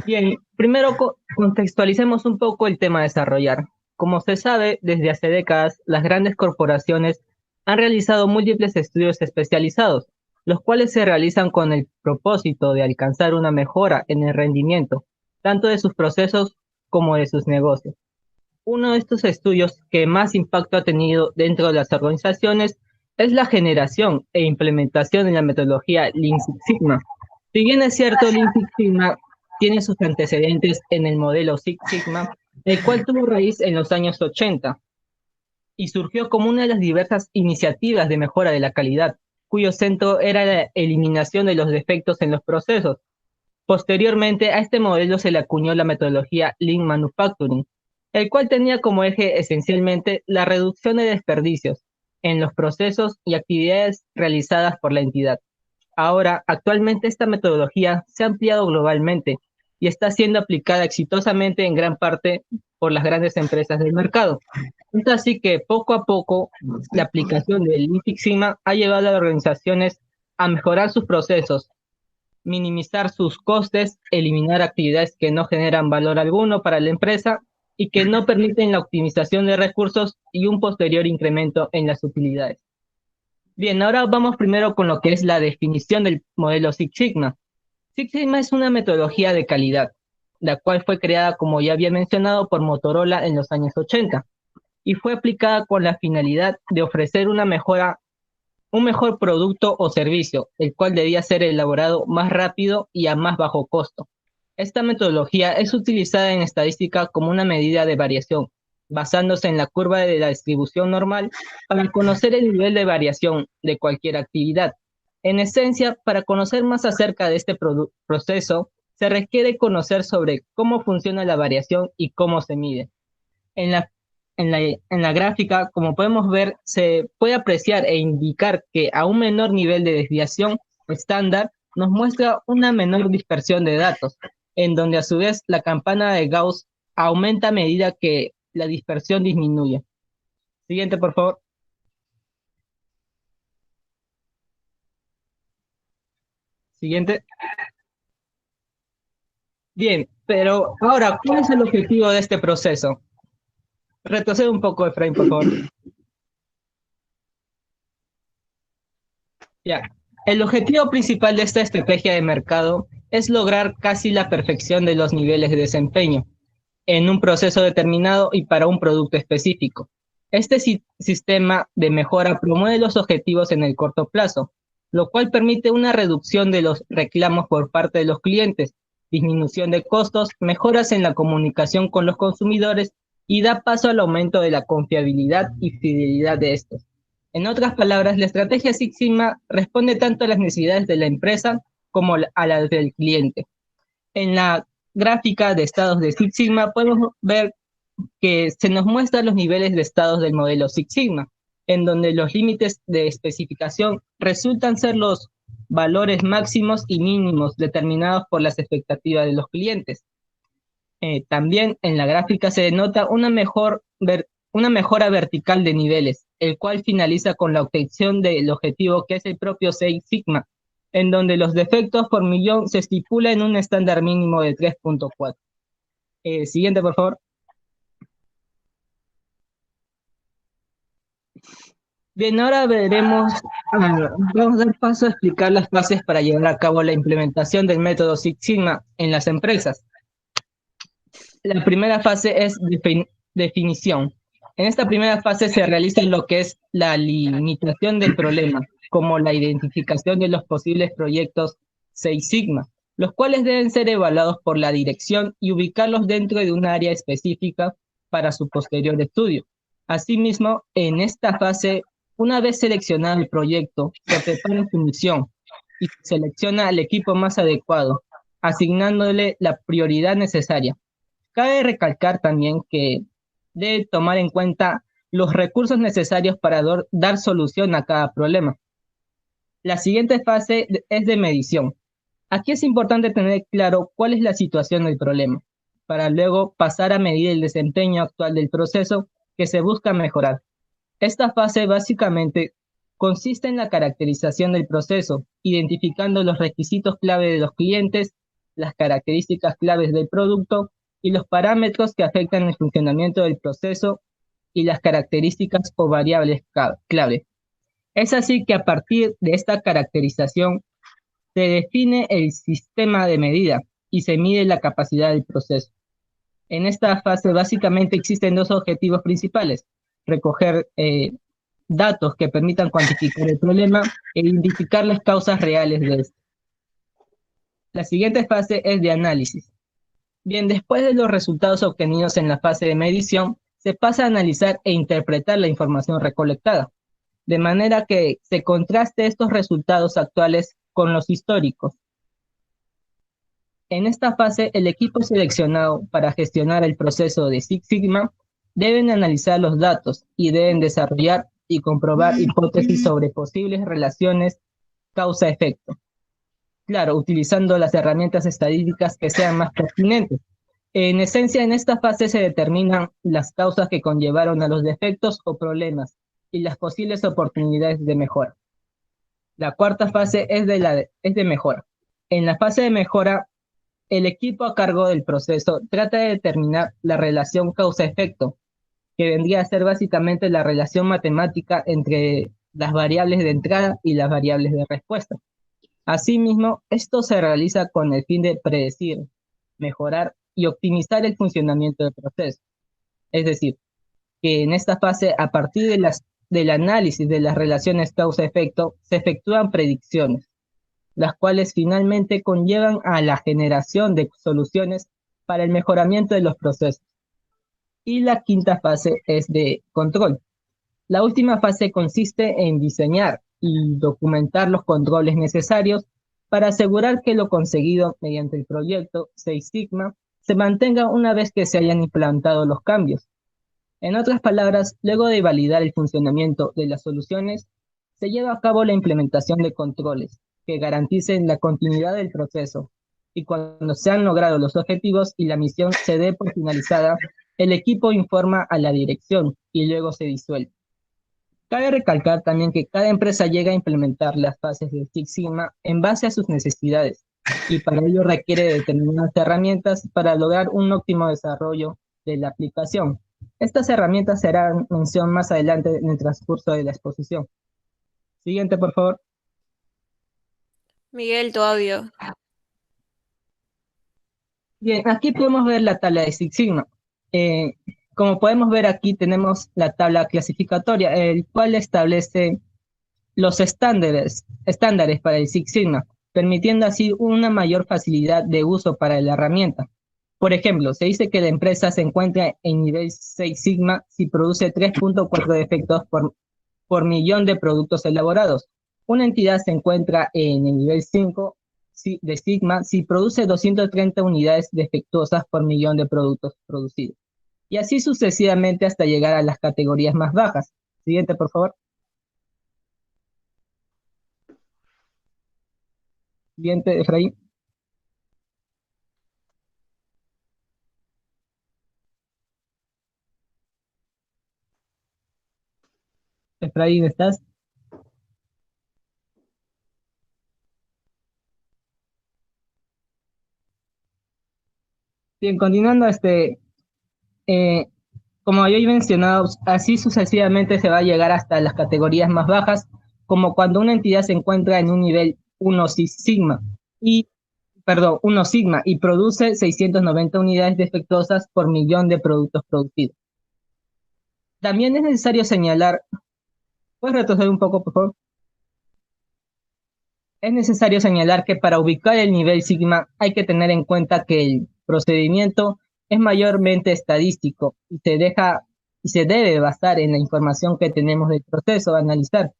Bien, primero contextualicemos un poco el tema a desarrollar. Como se sabe, desde hace décadas, las grandes corporaciones han realizado múltiples estudios especializados, los cuales se realizan con el propósito de alcanzar una mejora en el rendimiento, tanto de sus procesos como de sus negocios. Uno de estos estudios que más impacto ha tenido dentro de las organizaciones es la generación e implementación de la metodología Lean Six Sigma. Si bien es cierto, Lean Six Sigma tiene sus antecedentes en el modelo Six Sigma, el cual tuvo raíz en los años 80 y surgió como una de las diversas iniciativas de mejora de la calidad, cuyo centro era la eliminación de los defectos en los procesos. Posteriormente a este modelo se le acuñó la metodología Lean Manufacturing, el cual tenía como eje esencialmente la reducción de desperdicios en los procesos y actividades realizadas por la entidad. Ahora, actualmente esta metodología se ha ampliado globalmente y está siendo aplicada exitosamente en gran parte por las grandes empresas del mercado. Es así que poco a poco la aplicación del Lean Six Sigma ha llevado a las organizaciones a mejorar sus procesos, minimizar sus costes, eliminar actividades que no generan valor alguno para la empresa y que no permiten la optimización de recursos y un posterior incremento en las utilidades. Bien, ahora vamos primero con lo que es la definición del modelo Six Sigma. Six Sigma es una metodología de calidad, la cual fue creada, como ya había mencionado, por Motorola en los años 80 y fue aplicada con la finalidad de ofrecer un mejor producto o servicio, el cual debía ser elaborado más rápido y a más bajo costo. Esta metodología es utilizada en estadística como una medida de variación, basándose en la curva de la distribución normal para conocer el nivel de variación de cualquier actividad. En esencia, para conocer más acerca de este proceso, se requiere conocer sobre cómo funciona la variación y cómo se mide. En la gráfica, como podemos ver, se puede apreciar e indicar que a un menor nivel de desviación estándar nos muestra una menor dispersión de datos, en donde a su vez la campana de Gauss aumenta a medida que la dispersión disminuye. Siguiente, por favor. Siguiente. Bien, Pero ahora, ¿cuál es el objetivo de este proceso? Retrocede un poco, Efraín, por favor. Ya. El objetivo principal de esta estrategia de mercado es lograr casi la perfección de los niveles de desempeño en un proceso determinado y para un producto específico. Este sistema de mejora promueve los objetivos en el corto plazo, lo cual permite una reducción de los reclamos por parte de los clientes, disminución de costos, mejoras en la comunicación con los consumidores y da paso al aumento de la confiabilidad y fidelidad de estos. En otras palabras, la estrategia Six Sigma responde tanto a las necesidades de la empresa como a las del cliente. En la gráfica de estados de Six Sigma podemos ver que se nos muestran los niveles de estados del modelo Six Sigma, en donde los límites de especificación resultan ser los valores máximos y mínimos determinados por las expectativas de los clientes. También en la gráfica se denota una mejora vertical de niveles, el cual finaliza con la obtención del objetivo que es el propio Six Sigma, en donde los defectos por millón se estipula en un estándar mínimo de 3.4. Siguiente, por favor. Bien, ahora vamos a dar paso a explicar las fases para llevar a cabo la implementación del método Six Sigma en las empresas. La primera fase es definición. En esta primera fase se realiza lo que es la limitación del problema, como la identificación de los posibles proyectos Six Sigma, los cuales deben ser evaluados por la dirección y ubicarlos dentro de un área específica para su posterior estudio. Asimismo, en esta fase, una vez seleccionado el proyecto, se prepara su misión y se selecciona al equipo más adecuado, asignándole la prioridad necesaria. Cabe recalcar también que debe tomar en cuenta los recursos necesarios para dar solución a cada problema. La siguiente fase es de medición. Aquí es importante tener claro cuál es la situación del problema, para luego pasar a medir el desempeño actual del proceso que se busca mejorar. Esta fase básicamente consiste en la caracterización del proceso, identificando los requisitos clave de los clientes, las características claves del producto y los parámetros que afectan el funcionamiento del proceso y las características o variables clave. Es así que a partir de esta caracterización se define el sistema de medida y se mide la capacidad del proceso. En esta fase básicamente existen dos objetivos principales: recoger datos que permitan cuantificar el problema e identificar las causas reales de esto. La siguiente fase es de análisis. Bien, después de los resultados obtenidos en la fase de medición, se pasa a analizar e interpretar la información recolectada, de manera que se contraste estos resultados actuales con los históricos. En esta fase, el equipo seleccionado para gestionar el proceso de Six Sigma deben analizar los datos y deben desarrollar y comprobar hipótesis sobre posibles relaciones causa-efecto. Claro, utilizando las herramientas estadísticas que sean más pertinentes. En esencia, en esta fase se determinan las causas que conllevaron a los defectos o problemas y las posibles oportunidades de mejora. La cuarta fase es de mejora. En la fase de mejora, el equipo a cargo del proceso trata de determinar la relación causa-efecto, que vendría a ser básicamente la relación matemática entre las variables de entrada y las variables de respuesta. Asimismo, esto se realiza con el fin de predecir, mejorar y optimizar el funcionamiento del proceso. Es decir, que en esta fase, a partir del análisis de las relaciones causa-efecto, se efectúan predicciones, las cuales finalmente conllevan a la generación de soluciones para el mejoramiento de los procesos. Y la quinta fase es de control. La última fase consiste en diseñar y documentar los controles necesarios para asegurar que lo conseguido mediante el proyecto Six Sigma se mantenga una vez que se hayan implantado los cambios. En otras palabras, luego de validar el funcionamiento de las soluciones, se lleva a cabo la implementación de controles que garanticen la continuidad del proceso, y cuando se han logrado los objetivos y la misión se dé por finalizada, el equipo informa a la dirección y luego se disuelve. Cabe recalcar también que cada empresa llega a implementar las fases de Six Sigma en base a sus necesidades, y para ello requiere de determinadas herramientas para lograr un óptimo desarrollo de la aplicación. Estas herramientas se harán mención más adelante en el transcurso de la exposición. Siguiente, por favor. Miguel, tu audio. Bien, aquí podemos ver la tabla de Six Sigma. Como podemos ver aquí tenemos la tabla clasificatoria, el cual establece los estándares para el Six Sigma, permitiendo así una mayor facilidad de uso para la herramienta. Por ejemplo, se dice que la empresa se encuentra en nivel 6 Sigma si produce 3.4 defectos por millón de productos elaborados. Una entidad se encuentra en el nivel 5 de Sigma si produce 230 unidades defectuosas por millón de productos producidos. Y así sucesivamente hasta llegar a las categorías más bajas. Siguiente, por favor. Siguiente, Efraín. Efraín, ¿estás? Bien, continuando, como yo he mencionado, así sucesivamente se va a llegar hasta las categorías más bajas, como cuando una entidad se encuentra en un nivel 1 Sigma y 1 Sigma y produce 690 unidades defectuosas por millón de productos producidos. También es necesario señalar, ¿puedes retroceder un poco, por favor? Es necesario señalar que para ubicar el nivel Sigma hay que tener en cuenta que el procedimiento es mayormente estadístico y se debe basar en la información que tenemos del proceso a analizar,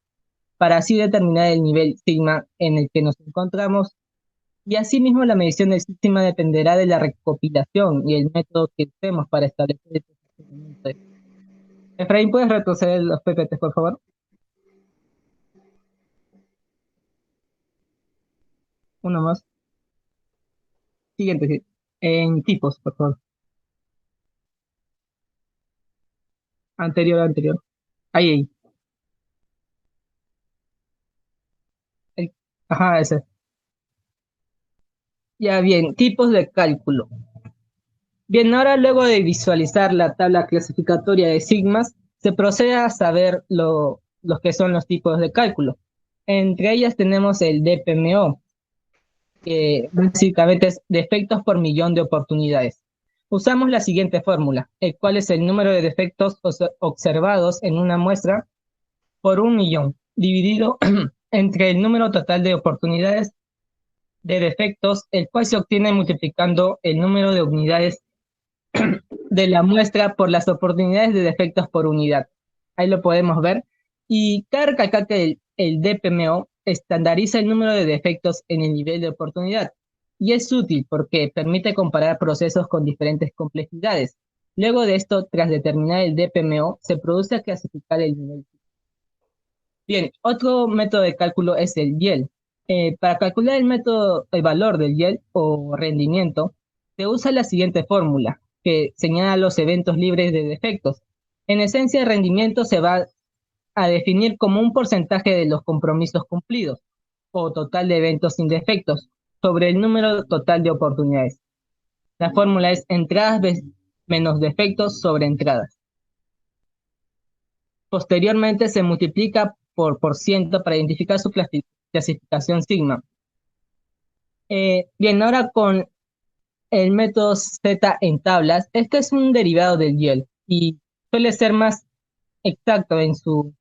para así determinar el nivel Sigma en el que nos encontramos, y asimismo la medición del Sigma dependerá de la recopilación y el método que usemos para establecer el procedimiento. Efraín, ¿puedes retroceder los PPT, por favor? Uno más. Siguiente, sí. En tipos, por favor. Anterior. Ahí. Ajá, ese. Ya bien, tipos de cálculo. Bien, ahora luego de visualizar la tabla clasificatoria de sigmas, se procede a saber los que son los tipos de cálculo. Entre ellas tenemos el DPMO, que básicamente es defectos por millón de oportunidades. Usamos la siguiente fórmula, el cual es el número de defectos observados en una muestra por 1.000.000, dividido entre el número total de oportunidades de defectos, el cual se obtiene multiplicando el número de unidades de la muestra por las oportunidades de defectos por unidad. Ahí lo podemos ver. Y cabe recalcar que el DPMO estandariza el número de defectos en el nivel de oportunidad. Y es útil porque permite comparar procesos con diferentes complejidades. Luego de esto, tras determinar el DPMO, se produce a clasificar el nivel. Bien, otro método de cálculo es el YEL. Para calcular el valor del YEL o rendimiento, se usa la siguiente fórmula, que señala los eventos libres de defectos. En esencia, el rendimiento se va a definir como un porcentaje de los compromisos cumplidos, o total de eventos sin defectos, sobre el número total de oportunidades. La fórmula es entradas menos defectos sobre entradas. Posteriormente se multiplica por ciento para identificar su clasificación sigma. Bien, ahora con el método Z en tablas, este es un derivado del YEL y suele ser más exacto en su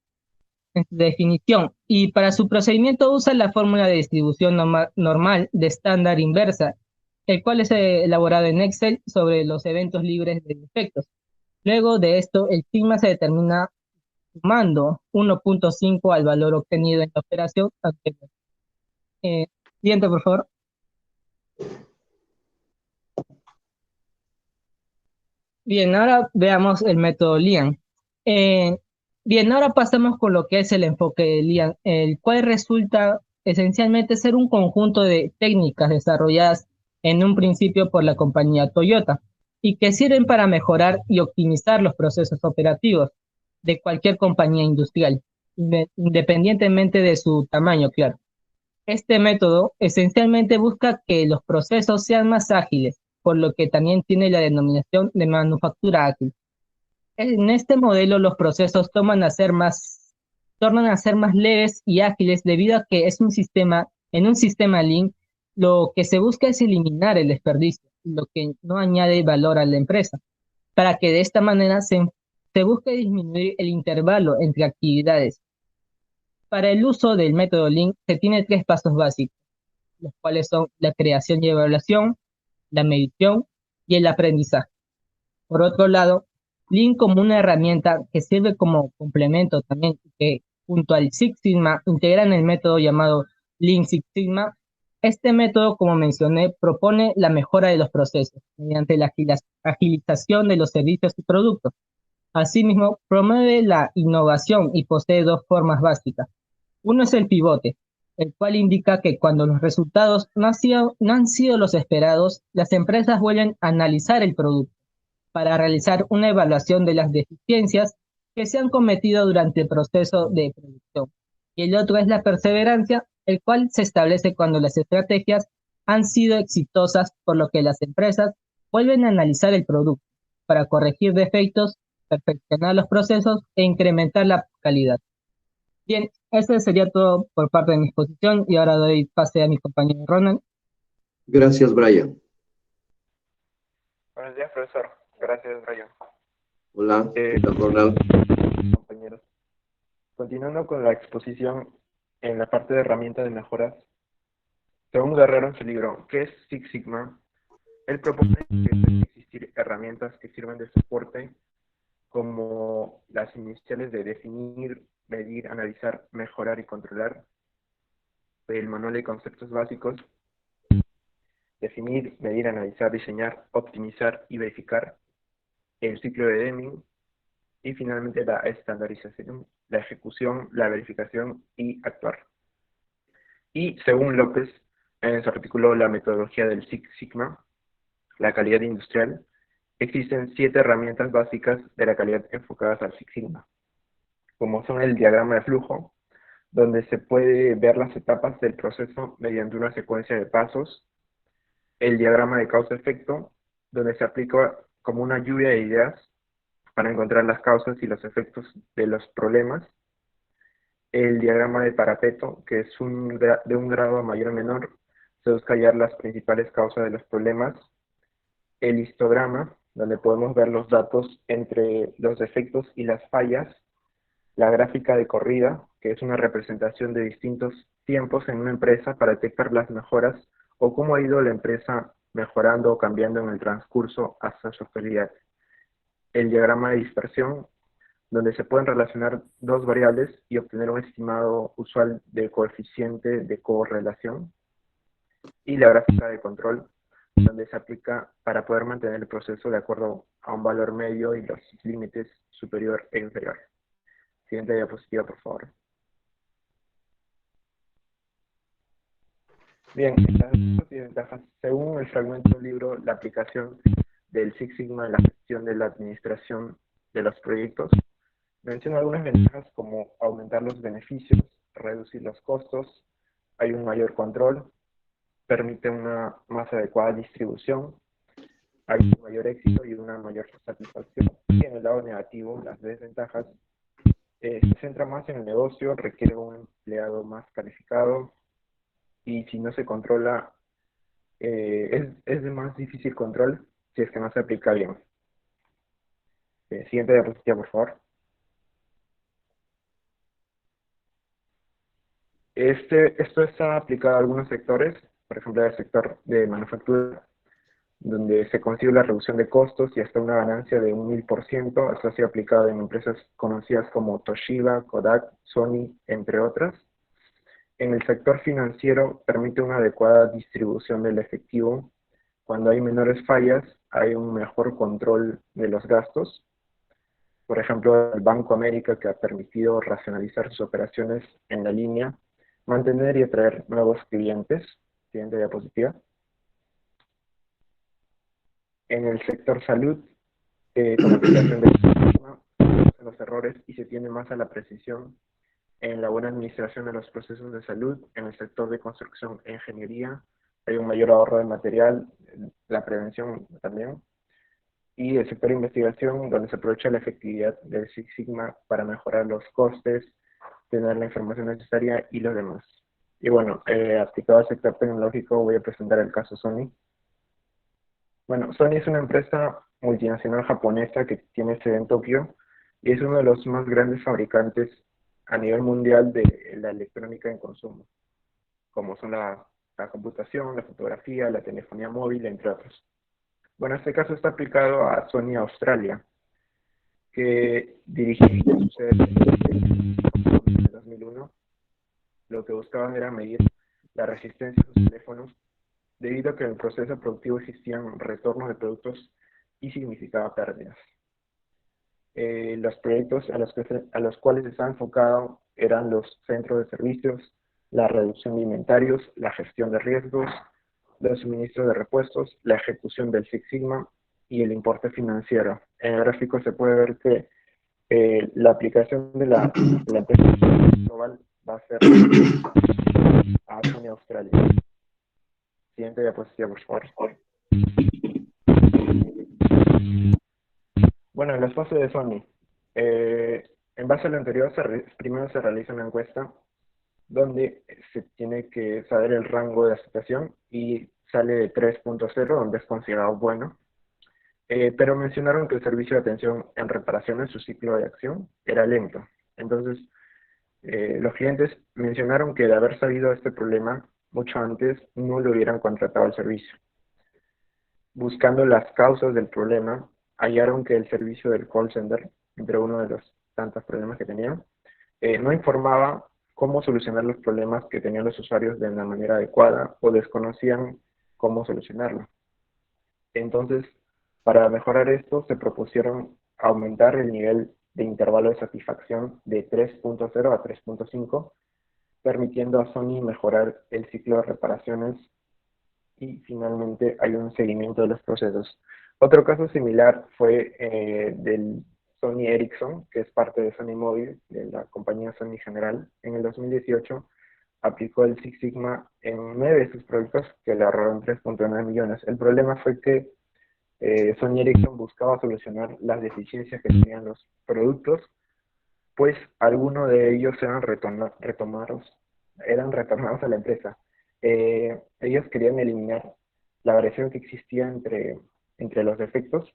definición. Y para su procedimiento usa la fórmula de distribución normal de estándar inversa, el cual es elaborado en Excel sobre los eventos libres de defectos. Luego de esto, el sigma se determina sumando 1.5 al valor obtenido en la operación anterior. Siguiente, por favor. Bien, ahora veamos el método Lian. Bien, ahora pasamos con lo que es el enfoque de Lian, el cual resulta esencialmente ser un conjunto de técnicas desarrolladas en un principio por la compañía Toyota y que sirven para mejorar y optimizar los procesos operativos de cualquier compañía industrial, independientemente de su tamaño, claro. Este método esencialmente busca que los procesos sean más ágiles, por lo que también tiene la denominación de manufactura ágil. En este modelo los procesos tornan a ser más leves y ágiles debido a que en un sistema Lean, lo que se busca es eliminar el desperdicio, lo que no añade valor a la empresa, para que de esta manera se busque disminuir el intervalo entre actividades. Para el uso del método Lean se tiene tres pasos básicos, los cuales son la creación y evaluación, la medición y el aprendizaje. Por otro lado, Lean como una herramienta que sirve como complemento también, que junto al Six Sigma integran el método llamado Lean Six Sigma. Este método, como mencioné, propone la mejora de los procesos mediante la agilización de los servicios y productos. Asimismo, promueve la innovación y posee dos formas básicas. Uno es el pivote, el cual indica que cuando los resultados no han sido los esperados, las empresas vuelven a analizar el producto para realizar una evaluación de las deficiencias que se han cometido durante el proceso de producción. Y el otro es la perseverancia, el cual se establece cuando las estrategias han sido exitosas, por lo que las empresas vuelven a analizar el producto para corregir defectos, perfeccionar los procesos e incrementar la calidad. Bien, eso sería todo por parte de mi exposición y ahora doy pase a mi compañero Ronald. Gracias, Brian. Buenos días, profesor. Gracias, Brian. Hola, ¿qué tal, Ronald? Compañeros. Continuando con la exposición en la parte de herramientas de mejoras, según Guerrero en su libro ¿Qué es Six Sigma?, él propone que deben existir herramientas que sirven de soporte como las iniciales de definir, medir, analizar, mejorar y controlar, el manual de conceptos básicos, definir, medir, analizar, diseñar, optimizar y verificar, el ciclo de Deming, y finalmente la estandarización, la ejecución, la verificación y actuar. Y según López, en su artículo La metodología del Six Sigma, la calidad industrial, existen 7 herramientas básicas de la calidad enfocadas al Six Sigma, como son el diagrama de flujo, donde se puede ver las etapas del proceso mediante una secuencia de pasos, el diagrama de causa-efecto, donde se aplica como una lluvia de ideas para encontrar las causas y los efectos de los problemas, el diagrama de parapeto, que es de un grado mayor o menor, se busca hallar las principales causas de los problemas, el histograma, donde podemos ver los datos entre los defectos y las fallas, la gráfica de corrida, que es una representación de distintos tiempos en una empresa para detectar las mejoras o cómo ha ido la empresa mejorando o cambiando en el transcurso hasta su actualidad. El diagrama de dispersión, donde se pueden relacionar dos variables y obtener un estimado usual del coeficiente de correlación. Y la gráfica de control, donde se aplica para poder mantener el proceso de acuerdo a un valor medio y los límites superior e inferior. Siguiente diapositiva, por favor. Bien, estas y ventajas. Según el fragmento del libro, la aplicación del Six Sigma en la gestión de la administración de los proyectos, menciona algunas ventajas como aumentar los beneficios, reducir los costos, hay un mayor control, permite una más adecuada distribución, hay un mayor éxito y una mayor satisfacción. Y en el lado negativo, las desventajas, se centra más en el negocio, requiere un empleado más calificado y si no se controla, es de más difícil control si es que no se aplica bien. Siguiente diapositiva, por favor. Esto está aplicado a algunos sectores, por ejemplo, el sector de manufactura, donde se consigue la reducción de costos y hasta una ganancia de un 1000%. Esto ha sido aplicado en empresas conocidas como Toshiba, Kodak, Sony, entre otras. En el sector financiero permite una adecuada distribución del efectivo. Cuando hay menores fallas, hay un mejor control de los gastos. Por ejemplo, el Banco América, que ha permitido racionalizar sus operaciones en la línea, mantener y atraer nuevos clientes. Siguiente diapositiva. En el sector salud, con la aplicación de los errores y se tiende más a la precisión en la buena administración de los procesos de salud, en el sector de construcción e ingeniería, hay un mayor ahorro de material, la prevención también, y el sector de investigación, donde se aprovecha la efectividad del Six Sigma para mejorar los costes, tener la información necesaria y los demás. Y bueno, aplicado al sector tecnológico, voy a presentar el caso Sony. Bueno, Sony es una empresa multinacional japonesa que tiene sede en Tokio y es uno de los más grandes fabricantes a nivel mundial de la electrónica en consumo, como son la computación, la fotografía, la telefonía móvil, entre otros. Bueno, este caso está aplicado a Sony Australia, que dirigía su sede en 2001. Lo que buscaban era medir la resistencia de sus teléfonos debido a que en el proceso productivo existían retornos de productos y significaba pérdidas. Los proyectos a los cuales estaba enfocado eran los centros de servicios, la reducción de inventarios, la gestión de riesgos, los suministros de repuestos, la ejecución del Six Sigma y el importe financiero. En el gráfico se puede ver que la aplicación de la empresa global va a ser a Sony Australia. Siguiente diapositiva, por favor. Bueno, en las fases de Sony. En base a lo anterior, primero se realiza una encuesta donde se tiene que saber el rango de aceptación y sale de 3.0, donde es considerado bueno. Pero mencionaron que el servicio de atención en reparación en su ciclo de acción era lento. Entonces, los clientes mencionaron que de haber sabido este problema mucho antes, no lo hubieran contratado al servicio. Buscando las causas del problema, hallaron que el servicio del call center, entre uno de los tantos problemas que tenían, no informaba cómo solucionar los problemas que tenían los usuarios de una manera adecuada o desconocían cómo solucionarlo. Entonces, para mejorar esto, se propusieron aumentar el nivel de intervalo de satisfacción de 3.0 a 3.5, permitiendo a Sony mejorar el ciclo de reparaciones y finalmente hay un seguimiento de los procesos. Otro caso similar fue del Sony Ericsson, que es parte de Sony Mobile, de la compañía Sony General. En el 2018 aplicó el Six Sigma en 9 de sus productos que le ahorraron 3.9 millones. El problema fue que Sony Ericsson buscaba solucionar las deficiencias que tenían los productos, pues algunos de ellos eran retornados a la empresa. Ellos querían eliminar la variación que existía entre los defectos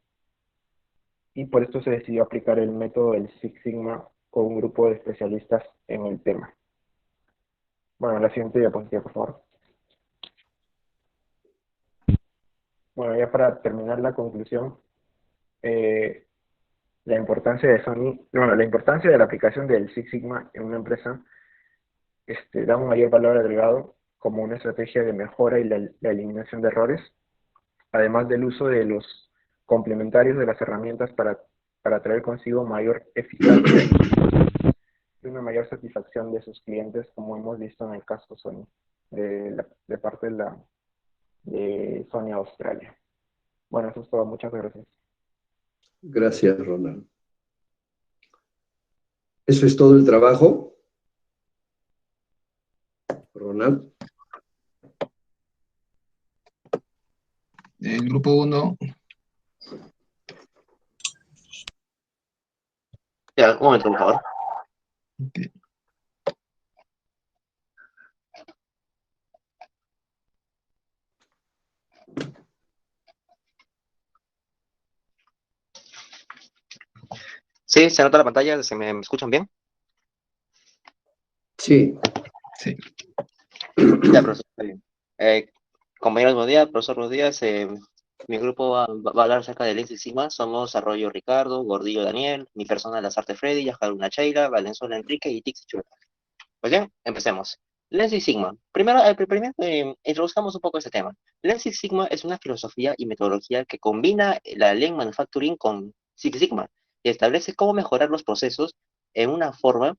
y por esto se decidió aplicar el método del Six Sigma con un grupo de especialistas en el tema. Bueno, la siguiente diapositiva, por favor. Bueno, ya para terminar la conclusión, la importancia de Sony, bueno, la importancia de la aplicación del Six Sigma en una empresa da un mayor valor agregado como una estrategia de mejora y la eliminación de errores, además del uso de los complementarios de las herramientas para traer consigo mayor eficacia y una mayor satisfacción de sus clientes, como hemos visto en el caso Sony, de parte de Sony Australia. Bueno, eso es todo. Muchas gracias. Gracias, Ronald. ¿Eso es todo el trabajo? Ronald. El grupo 1. Ya, un momento, por favor. Okay. Sí, se nota la pantalla, ¿se me escuchan bien? Sí. Sí. Ya, profesor, está bien. Compañeros, buenos días, profesor, buenos días. Mi grupo va a hablar acerca del Lean Six Sigma. Somos Arroyo Ricardo, Gordillo Daniel, mi persona Lazarte Freddy, Yajaruna Sheila, Valenzuela Enrique y Tixi Chula. Pues bien, empecemos. Lean Six Sigma. Primero, introduzcamos un poco este tema. Lean Six Sigma es una filosofía y metodología que combina la Lean Manufacturing con Six Sigma y establece cómo mejorar los procesos en una forma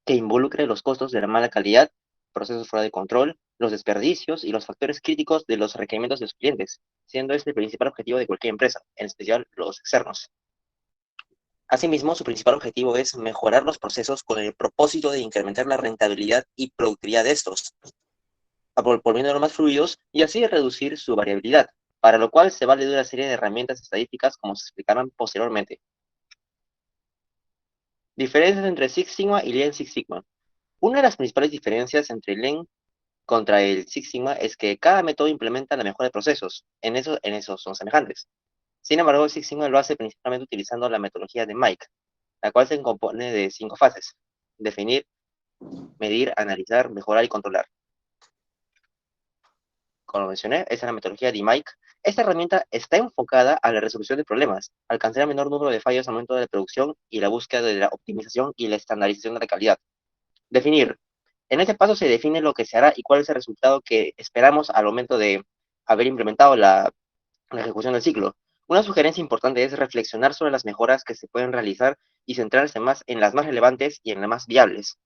que involucre los costos de la mala calidad, procesos fuera de control, los desperdicios y los factores críticos de los requerimientos de los clientes, siendo este el principal objetivo de cualquier empresa, en especial los externos. Asimismo, su principal objetivo es mejorar los procesos con el propósito de incrementar la rentabilidad y productividad de estos, volviéndolos más fluidos y así reducir su variabilidad, para lo cual se vale de una serie de herramientas estadísticas como se explicarán posteriormente. Diferencias entre Six Sigma y Lean Six Sigma. Una de las principales diferencias entre Lean contra el Six Sigma es que cada método implementa la mejora de procesos, en eso son semejantes. Sin embargo, el Six Sigma lo hace principalmente utilizando la metodología de Mike, la cual se compone de 5 fases: definir, medir, analizar, mejorar y controlar. Como mencioné, esa es la metodología de Mike. Esta herramienta está enfocada a la resolución de problemas, alcanzar el menor número de fallos al momento de la producción y la búsqueda de la optimización y la estandarización de la calidad. Definir. En este paso se define lo que se hará y cuál es el resultado que esperamos al momento de haber implementado la ejecución del ciclo. Una sugerencia importante es reflexionar sobre las mejoras que se pueden realizar y centrarse más en las más relevantes y en las más viables.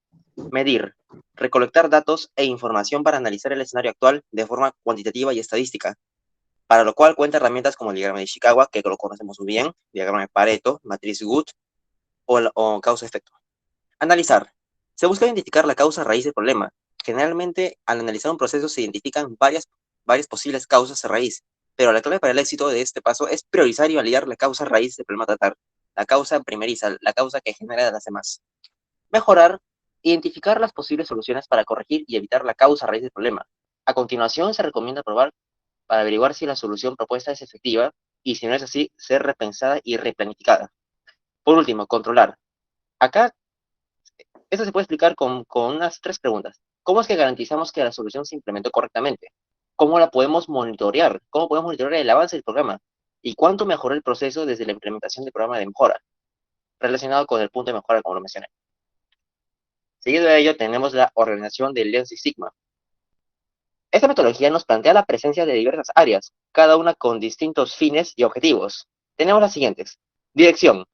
Medir. Recolectar datos e información para analizar el escenario actual de forma cuantitativa y estadística, para lo cual cuenta herramientas como el diagrama de Ishikawa, que lo conocemos muy bien, diagrama de Pareto, matriz Good o causa-efecto. Analizar. Se busca identificar la causa raíz del problema. Generalmente, al analizar un proceso se identifican varias posibles causas raíz, pero la clave para el éxito de este paso es priorizar y validar la causa raíz del problema a tratar, la causa primeriza, la causa que genera las demás. Mejorar. Identificar las posibles soluciones para corregir y evitar la causa raíz del problema. A continuación, se recomienda probar para averiguar si la solución propuesta es efectiva y, si no es así, ser repensada y replanificada. Por último, controlar. Acá, esto se puede explicar con unas 3 preguntas. ¿Cómo es que garantizamos que la solución se implementó correctamente? ¿Cómo la podemos monitorear? ¿Cómo podemos monitorear el avance del programa? ¿Y cuánto mejoró el proceso desde la implementación del programa de mejora? Relacionado con el punto de mejora, como lo mencioné. Seguido de ello, tenemos la organización del Lean Six Sigma. Esta metodología nos plantea la presencia de diversas áreas, cada una con distintos fines y objetivos. Tenemos las siguientes. Dirección.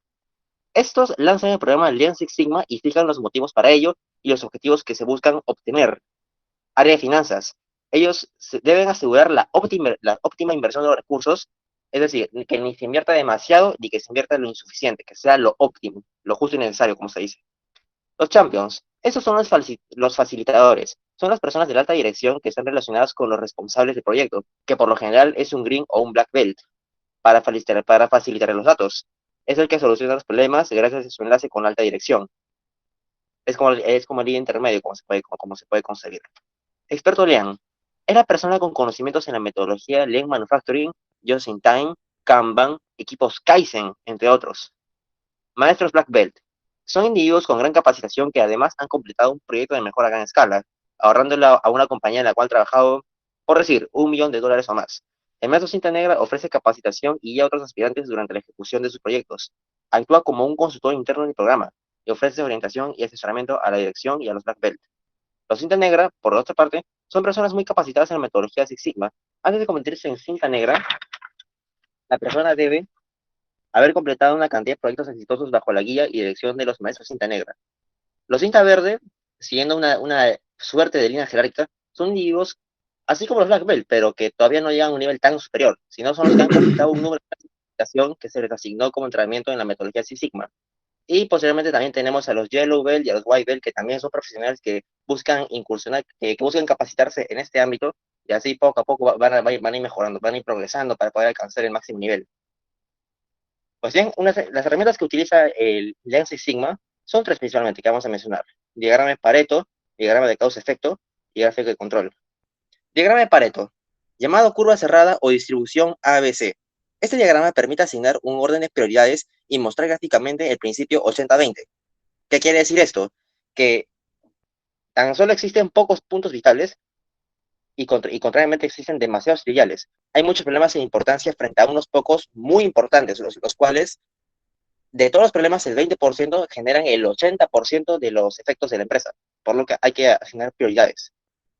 Estos lanzan el programa Lean Six Sigma y fijan los motivos para ello y los objetivos que se buscan obtener. Área de finanzas. Ellos deben asegurar la óptima inversión de los recursos, es decir, que ni se invierta demasiado ni que se invierta lo insuficiente, que sea lo óptimo, lo justo y necesario, como se dice. Los champions. Estos son los facilitadores. Son las personas de la alta dirección que están relacionadas con los responsables del proyecto, que por lo general es un green o un black belt, para facilitar los datos. Es el que soluciona los problemas gracias a su enlace con la alta dirección. Es como el líder intermedio, como se puede conseguir. Experto Lean. Es la persona con conocimientos en la metodología Lean Manufacturing, Just in Time, Kanban, equipos Kaizen, entre otros. Maestros Black Belt. Son individuos con gran capacitación que además han completado un proyecto de mejora a gran escala, ahorrándole a una compañía en la cual ha trabajado, por decir, $1 millón o más. El maestro cinta negra ofrece capacitación y guía a otros aspirantes durante la ejecución de sus proyectos. Actúa como un consultor interno del programa y ofrece orientación y asesoramiento a la dirección y a los Black Belt. Los cinta negra, por otra parte, son personas muy capacitadas en la metodología Six Sigma. Antes de convertirse en cinta negra, la persona debe haber completado una cantidad de proyectos exitosos bajo la guía y dirección de los maestros cinta negra. Los cinta verde, siguiendo una suerte de línea jerárquica, son individuos así como los Black Belt, pero que todavía no llegan a un nivel tan superior, sino son los que han completado un número de clasificación que se les asignó como entrenamiento en la metodología Six Sigma. Y posteriormente también tenemos a los Yellow Belt y a los White Belt, que también son profesionales que buscan incursionar, que buscan capacitarse en este ámbito, y así poco a poco van a ir mejorando, van a ir progresando para poder alcanzar el máximo nivel. Pues bien, las herramientas que utiliza el Lean Six Sigma son 3 principalmente, que vamos a mencionar. Diagrama de Pareto, diagrama de causa-efecto y gráfico de control. Diagrama de Pareto, llamado curva cerrada o distribución ABC. Este diagrama permite asignar un orden de prioridades y mostrar gráficamente el principio 80-20. ¿Qué quiere decir esto? Que tan solo existen pocos puntos vitales y contrariamente existen demasiados triviales. Hay muchos problemas de importancia frente a unos pocos muy importantes, los cuales, de todos los problemas, el 20% generan el 80% de los efectos de la empresa, por lo que hay que asignar prioridades.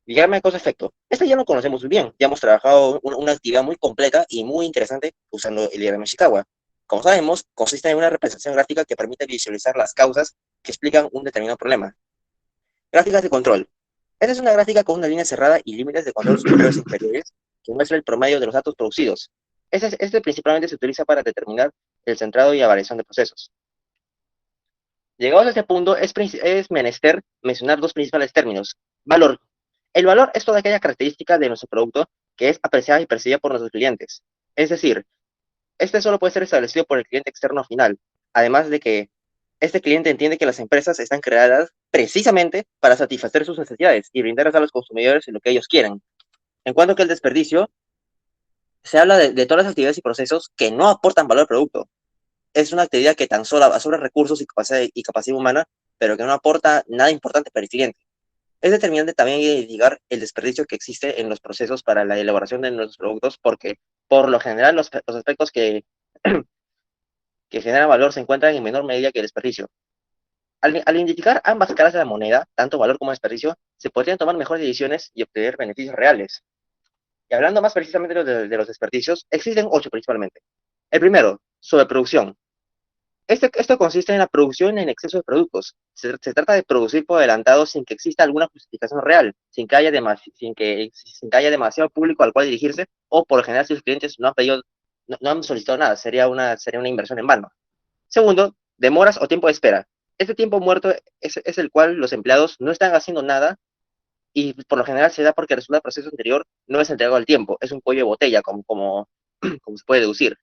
Diagrama de causa-efecto. Este ya lo conocemos muy bien, ya hemos trabajado una actividad muy completa y muy interesante usando el diagrama de Ishikawa. Como sabemos, consiste en una representación gráfica que permite visualizar las causas que explican un determinado problema. Gráficas de control. Esta es una gráfica con una línea cerrada y límites de control superiores e inferiores que muestra el promedio de los datos producidos. Este principalmente se utiliza para determinar el centrado y la variación de procesos. Llegados a este punto, es menester mencionar dos principales términos. Valor. El valor es toda aquella característica de nuestro producto que es apreciada y percibida por nuestros clientes. Es decir, este solo puede ser establecido por el cliente externo final, además de que este cliente entiende que las empresas están creadas precisamente para satisfacer sus necesidades y brindarles a los consumidores lo que ellos quieren. En cuanto que el desperdicio, se habla de todas las actividades y procesos que no aportan valor al producto. Es una actividad que tan solo absorbe recursos y capacidad humana, pero que no aporta nada importante para el cliente. Es determinante también identificar el desperdicio que existe en los procesos para la elaboración de nuestros productos, porque por lo general los aspectos que generan valor se encuentran en menor medida que el desperdicio. Al identificar ambas caras de la moneda, tanto valor como desperdicio, se podrían tomar mejores decisiones y obtener beneficios reales. Y hablando más precisamente de los desperdicios, existen 8 principalmente. El primero, sobreproducción. Esto consiste en la producción en exceso de productos. Se trata de producir por adelantado sin que exista alguna justificación real, sin que haya demasiado público al cual dirigirse, o por lo general si los clientes no han solicitado nada, sería una inversión en vano. Segundo, demoras o tiempo de espera. Este tiempo muerto es el cual los empleados no están haciendo nada y por lo general se da porque el resultado del proceso anterior no es entregado al tiempo, es un cuello de botella, como se puede deducir.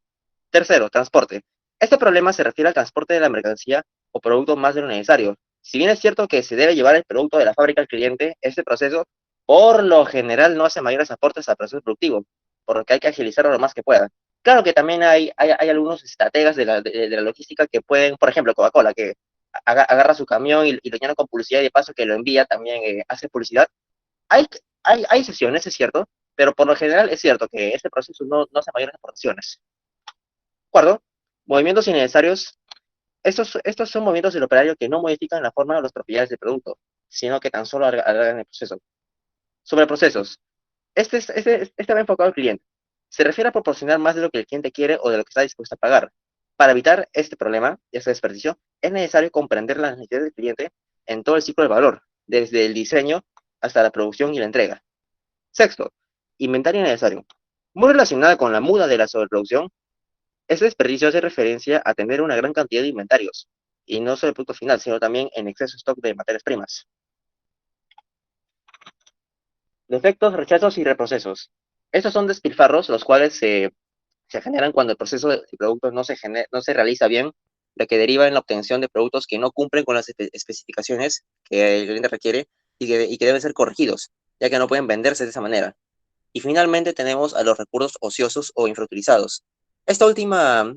Tercero, transporte. Este problema se refiere al transporte de la mercancía o producto más de lo necesario. Si bien es cierto que se debe llevar el producto de la fábrica al cliente, este proceso por lo general no hace mayores aportes al proceso productivo, por lo que hay que agilizarlo lo más que pueda. Claro que también hay algunos estrategas de la logística que pueden, por ejemplo, Coca-Cola, que agarra su camión y lo llena con publicidad y de paso que lo envía también hace publicidad. Hay excepciones, es cierto, pero por lo general es cierto que este proceso no hace mayores aportaciones. Cuarto, movimientos innecesarios. Estos son movimientos del operario que no modifican la forma o las propiedades del producto, sino que tan solo alargan el proceso. Sobre procesos. Este va enfocado al cliente. Se refiere a proporcionar más de lo que el cliente quiere o de lo que está dispuesto a pagar. Para evitar este problema y este desperdicio, es necesario comprender las necesidades del cliente en todo el ciclo de valor, desde el diseño hasta la producción y la entrega. Sexto, inventario necesario. Muy relacionada con la muda de la sobreproducción, este desperdicio hace referencia a tener una gran cantidad de inventarios, y no solo el producto final, sino también en exceso stock de materias primas. Defectos, rechazos y reprocesos. Estos son despilfarros, los cuales se generan cuando el proceso de producto no se realiza bien, lo que deriva en la obtención de productos que no cumplen con las especificaciones que el cliente requiere y que deben ser corregidos, ya que no pueden venderse de esa manera. Y finalmente tenemos a los recursos ociosos o infrautilizados. Este último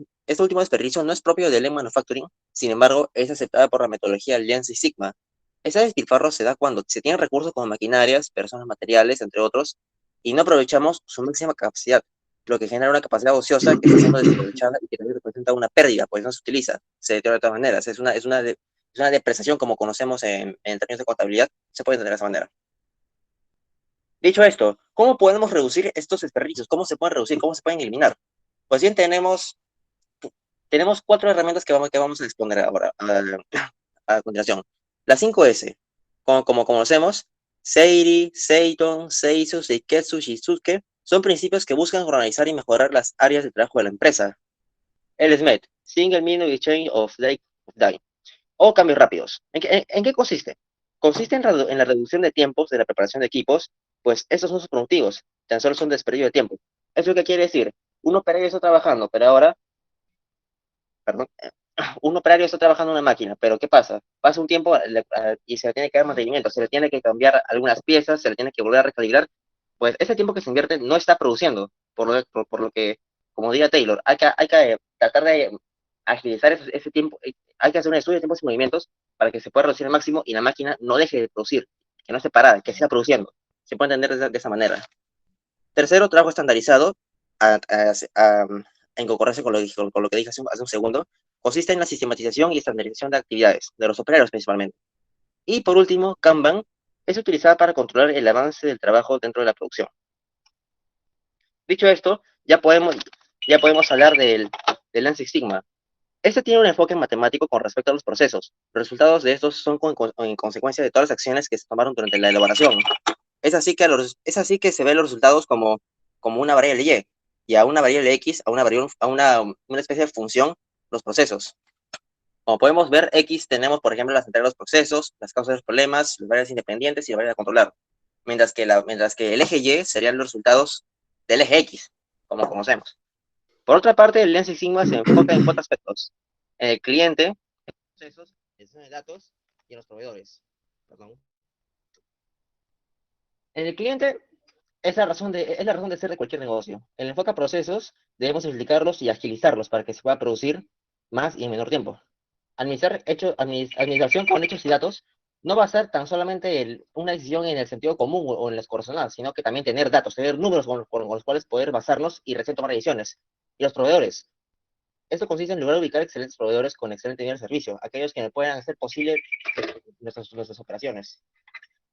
desperdicio no es propio del Lean Manufacturing, sin embargo, es aceptada por la metodología Lean Six Sigma. Este despilfarro se da cuando se tienen recursos como maquinarias, personas, materiales, entre otros, y no aprovechamos su máxima capacidad, lo que genera una capacidad ociosa que está siendo desaprovechada y que también representa una pérdida, pues no se utiliza, se deteriora de todas maneras. Es una depreciación como conocemos en términos de contabilidad, se puede entender de esa manera. Dicho esto, ¿cómo podemos reducir estos desperdicios? ¿Cómo se pueden reducir? ¿Cómo se pueden eliminar? Pues bien, tenemos 4 herramientas que vamos a exponer ahora a continuación. La 5S, como conocemos, Seiri, Seiton, Seisu, Seiketsu, Shizuke, son principios que buscan organizar y mejorar las áreas de trabajo de la empresa. El SMED, Single Minute Exchange of Dye, o cambios rápidos. ¿En qué consiste? Consiste en la reducción de tiempos de la preparación de equipos, pues estos son sus productivos, tan solo son desperdicio de tiempo. ¿Eso qué quiere decir? Un operario está trabajando, pero ahora, un operario está trabajando en una máquina, pero ¿qué pasa? Pasa un tiempo y se le tiene que dar mantenimiento, se le tiene que cambiar algunas piezas, se le tiene que volver a recalibrar, pues ese tiempo que se invierte no está produciendo, por lo que, como diga Taylor, hay que tratar de agilizar ese tiempo, hay que hacer un estudio de tiempos y movimientos para que se pueda reducir al máximo y la máquina no deje de producir, que no esté parada, que siga produciendo. Se puede entender de esa manera. Tercero, trabajo estandarizado, en concordancia con lo que dije hace un segundo, consiste en la sistematización y estandarización de actividades, de los operarios principalmente. Y por último, Kanban es utilizada para controlar el avance del trabajo dentro de la producción. Dicho esto, ya podemos hablar del Lean Six Sigma. Este tiene un enfoque matemático con respecto a los procesos. Los resultados de estos son en consecuencia de todas las acciones que se tomaron durante la elaboración. Es así que se ven los resultados como una variable y a una variable X, a una especie de función, los procesos. Como podemos ver, X tenemos, por ejemplo, las entradas de los procesos, las causas de los problemas, las variables independientes y la variable a controlar. Mientras que el eje Y serían los resultados del eje X, como conocemos. Por otra parte, el Lean Six Sigma se enfoca en 4 aspectos. En el cliente, en los procesos, en gestión de datos y en los proveedores. Perdón. En el cliente es la razón de ser de cualquier negocio. En el enfoque a procesos, debemos simplificarlos y agilizarlos para que se pueda producir más y en menor tiempo. Administración con hechos y datos no va a ser tan solamente una decisión en el sentido común o en las corazonadas, sino que también tener datos, tener números con los cuales poder basarnos y recién tomar decisiones. Y los proveedores. Esto consiste en lograr ubicar excelentes proveedores con excelente nivel de servicio, aquellos que puedan hacer posible nuestras operaciones.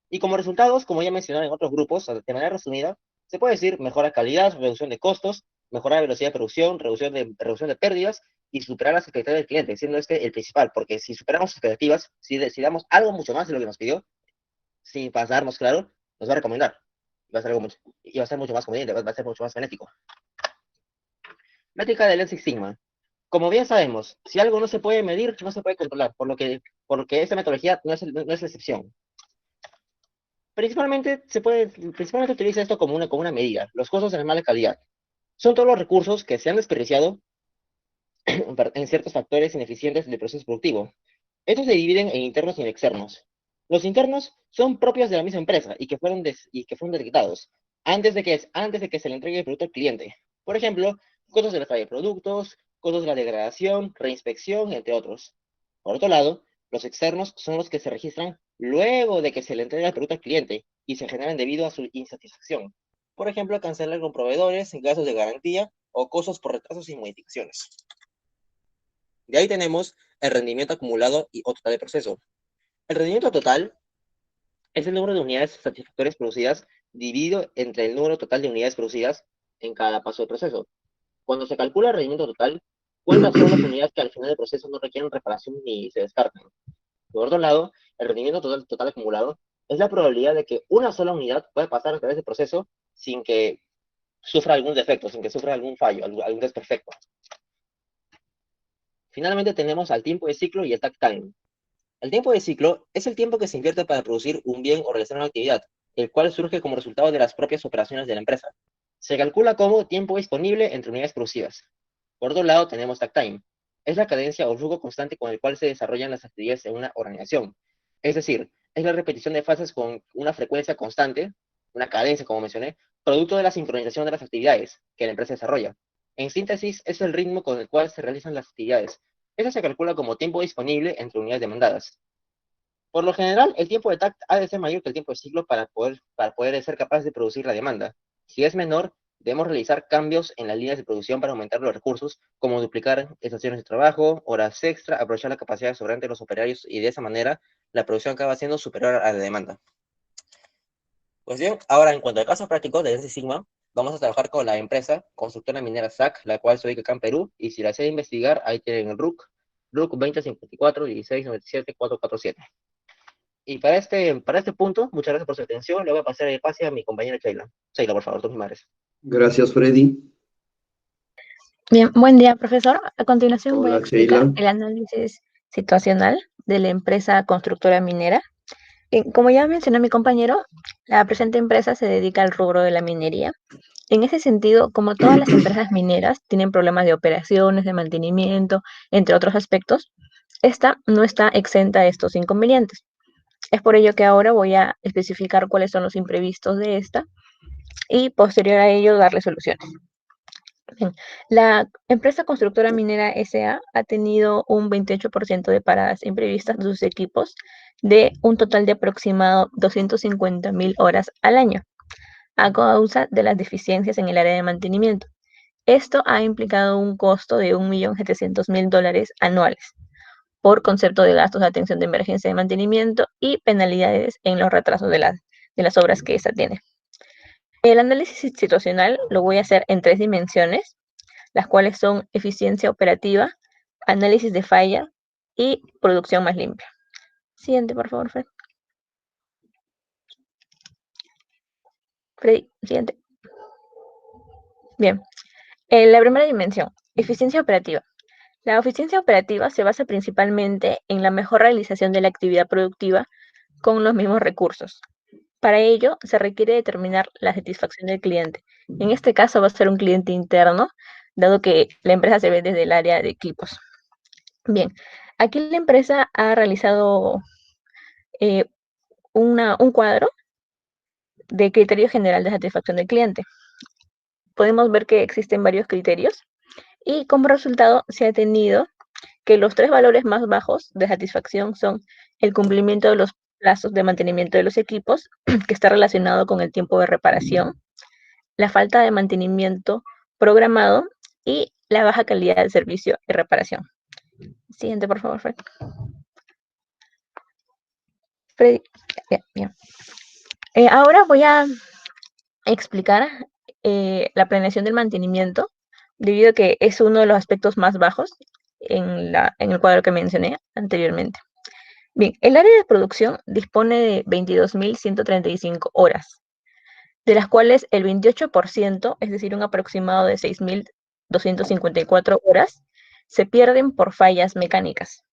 Y como resultados, como ya mencioné en otros grupos, de manera resumida, se puede decir mejora de calidad, reducción de costos, mejora de velocidad de producción, reducción de pérdidas y superar las expectativas del cliente, siendo este el principal, porque si superamos sus expectativas, si damos algo mucho más de lo que nos pidió, sin pasarnos claro, nos va a recomendar. Y va a ser, y va a ser mucho más conveniente, va a ser mucho más benéfico. Métrica del Lean Six Sigma. Como bien sabemos, si algo no se puede medir, no se puede controlar, por lo que esta metodología no es la excepción. Principalmente utiliza esto como una medida, los costos de la mala calidad. Son todos los recursos que se han desperdiciado en ciertos factores ineficientes del proceso productivo. Estos se dividen en internos y en externos. Los internos son propios de la misma empresa y que fueron detectados antes de que se le entregue el producto al cliente. Por ejemplo, costos de la falla de productos, costos de la degradación, reinspección, entre otros. Por otro lado, los externos son los que se registran luego de que se le entrega el producto al cliente y se generan debido a su insatisfacción. Por ejemplo, cancelar con proveedores, gastos de garantía o costos por retrasos y modificaciones. De ahí tenemos el rendimiento acumulado o total de proceso. El rendimiento total es el número de unidades satisfactorias producidas dividido entre el número total de unidades producidas en cada paso del proceso. Cuando se calcula el rendimiento total, ¿cuántas son las unidades que al final del proceso no requieren reparación ni se descartan? Por otro lado, el rendimiento total acumulado es la probabilidad de que una sola unidad pueda pasar a través del proceso sin que sufra algún defecto, sin que sufra algún fallo, algún desperfecto. Finalmente tenemos al tiempo de ciclo y el takt time. El tiempo de ciclo es el tiempo que se invierte para producir un bien o realizar una actividad, el cual surge como resultado de las propias operaciones de la empresa. Se calcula como tiempo disponible entre unidades producidas. Por otro lado, tenemos takt time. Es la cadencia o flujo constante con el cual se desarrollan las actividades en una organización. Es decir, es la repetición de fases con una frecuencia constante, una cadencia, como mencioné, producto de la sincronización de las actividades que la empresa desarrolla. En síntesis, es el ritmo con el cual se realizan las actividades. Eso se calcula como tiempo disponible entre unidades demandadas. Por lo general, el tiempo de takt ha de ser mayor que el tiempo de ciclo para poder ser capaz de producir la demanda. Si es menor, debemos realizar cambios en las líneas de producción para aumentar los recursos, como duplicar estaciones de trabajo, horas extra, aprovechar la capacidad sobrante de los operarios y de esa manera la producción acaba siendo superior a la demanda. Pues bien, ahora en cuanto al caso práctico de Six Sigma, vamos a trabajar con la empresa constructora minera SAC, la cual se ubica acá en Perú, y si la desea investigar, ahí tienen el RUC 2054 1697 447. Y para este punto, muchas gracias por su atención. Le voy a pasar el pase a mi compañera Sheila. Sheila, por favor, tus madres. Gracias, Freddy. Bien, buen día, profesor. A continuación voy a Hola, explicar Sheila. el análisis situacional de la empresa constructora minera. Como ya mencionó mi compañero, la presente empresa se dedica al rubro de la minería. En ese sentido, como todas las empresas mineras tienen problemas de operaciones, de mantenimiento, entre otros aspectos, esta no está exenta de estos inconvenientes. Es por ello que ahora voy a especificar cuáles son los imprevistos de esta y posterior a ello darle soluciones. Bien, la empresa constructora minera S.A. ha tenido un 28% de paradas imprevistas de sus equipos, de un total de aproximado 250.000 horas al año, a causa de las deficiencias en el área de mantenimiento. Esto ha implicado un costo de $1.700.000 anuales, por concepto de gastos de atención de emergencia de mantenimiento y penalidades en los retrasos de las obras que esta tiene. El análisis situacional lo voy a hacer en 3 dimensiones, las cuales son eficiencia operativa, análisis de falla y producción más limpia. Siguiente, por favor, Fred. Freddy, siguiente. Bien. En la primera dimensión, eficiencia operativa. La eficiencia operativa se basa principalmente en la mejor realización de la actividad productiva con los mismos recursos. Para ello, se requiere determinar la satisfacción del cliente. En este caso va a ser un cliente interno, dado que la empresa se ve desde el área de equipos. Bien, aquí la empresa ha realizado un cuadro de criterio general de satisfacción del cliente. Podemos ver que existen varios criterios y como resultado se ha tenido que los 3 valores más bajos de satisfacción son el cumplimiento de los plazos de mantenimiento de los equipos, que está relacionado con el tiempo de reparación, la falta de mantenimiento programado y la baja calidad del servicio y reparación. Siguiente, por favor, Fred. Freddy. Bien. Ahora voy a explicar la planeación del mantenimiento, debido a que es uno de los aspectos más bajos en el cuadro que mencioné anteriormente. Bien, el área de producción dispone de 22.135 horas, de las cuales el 28%, es decir, un aproximado de 6.254 horas, se pierden por fallas mecánicas,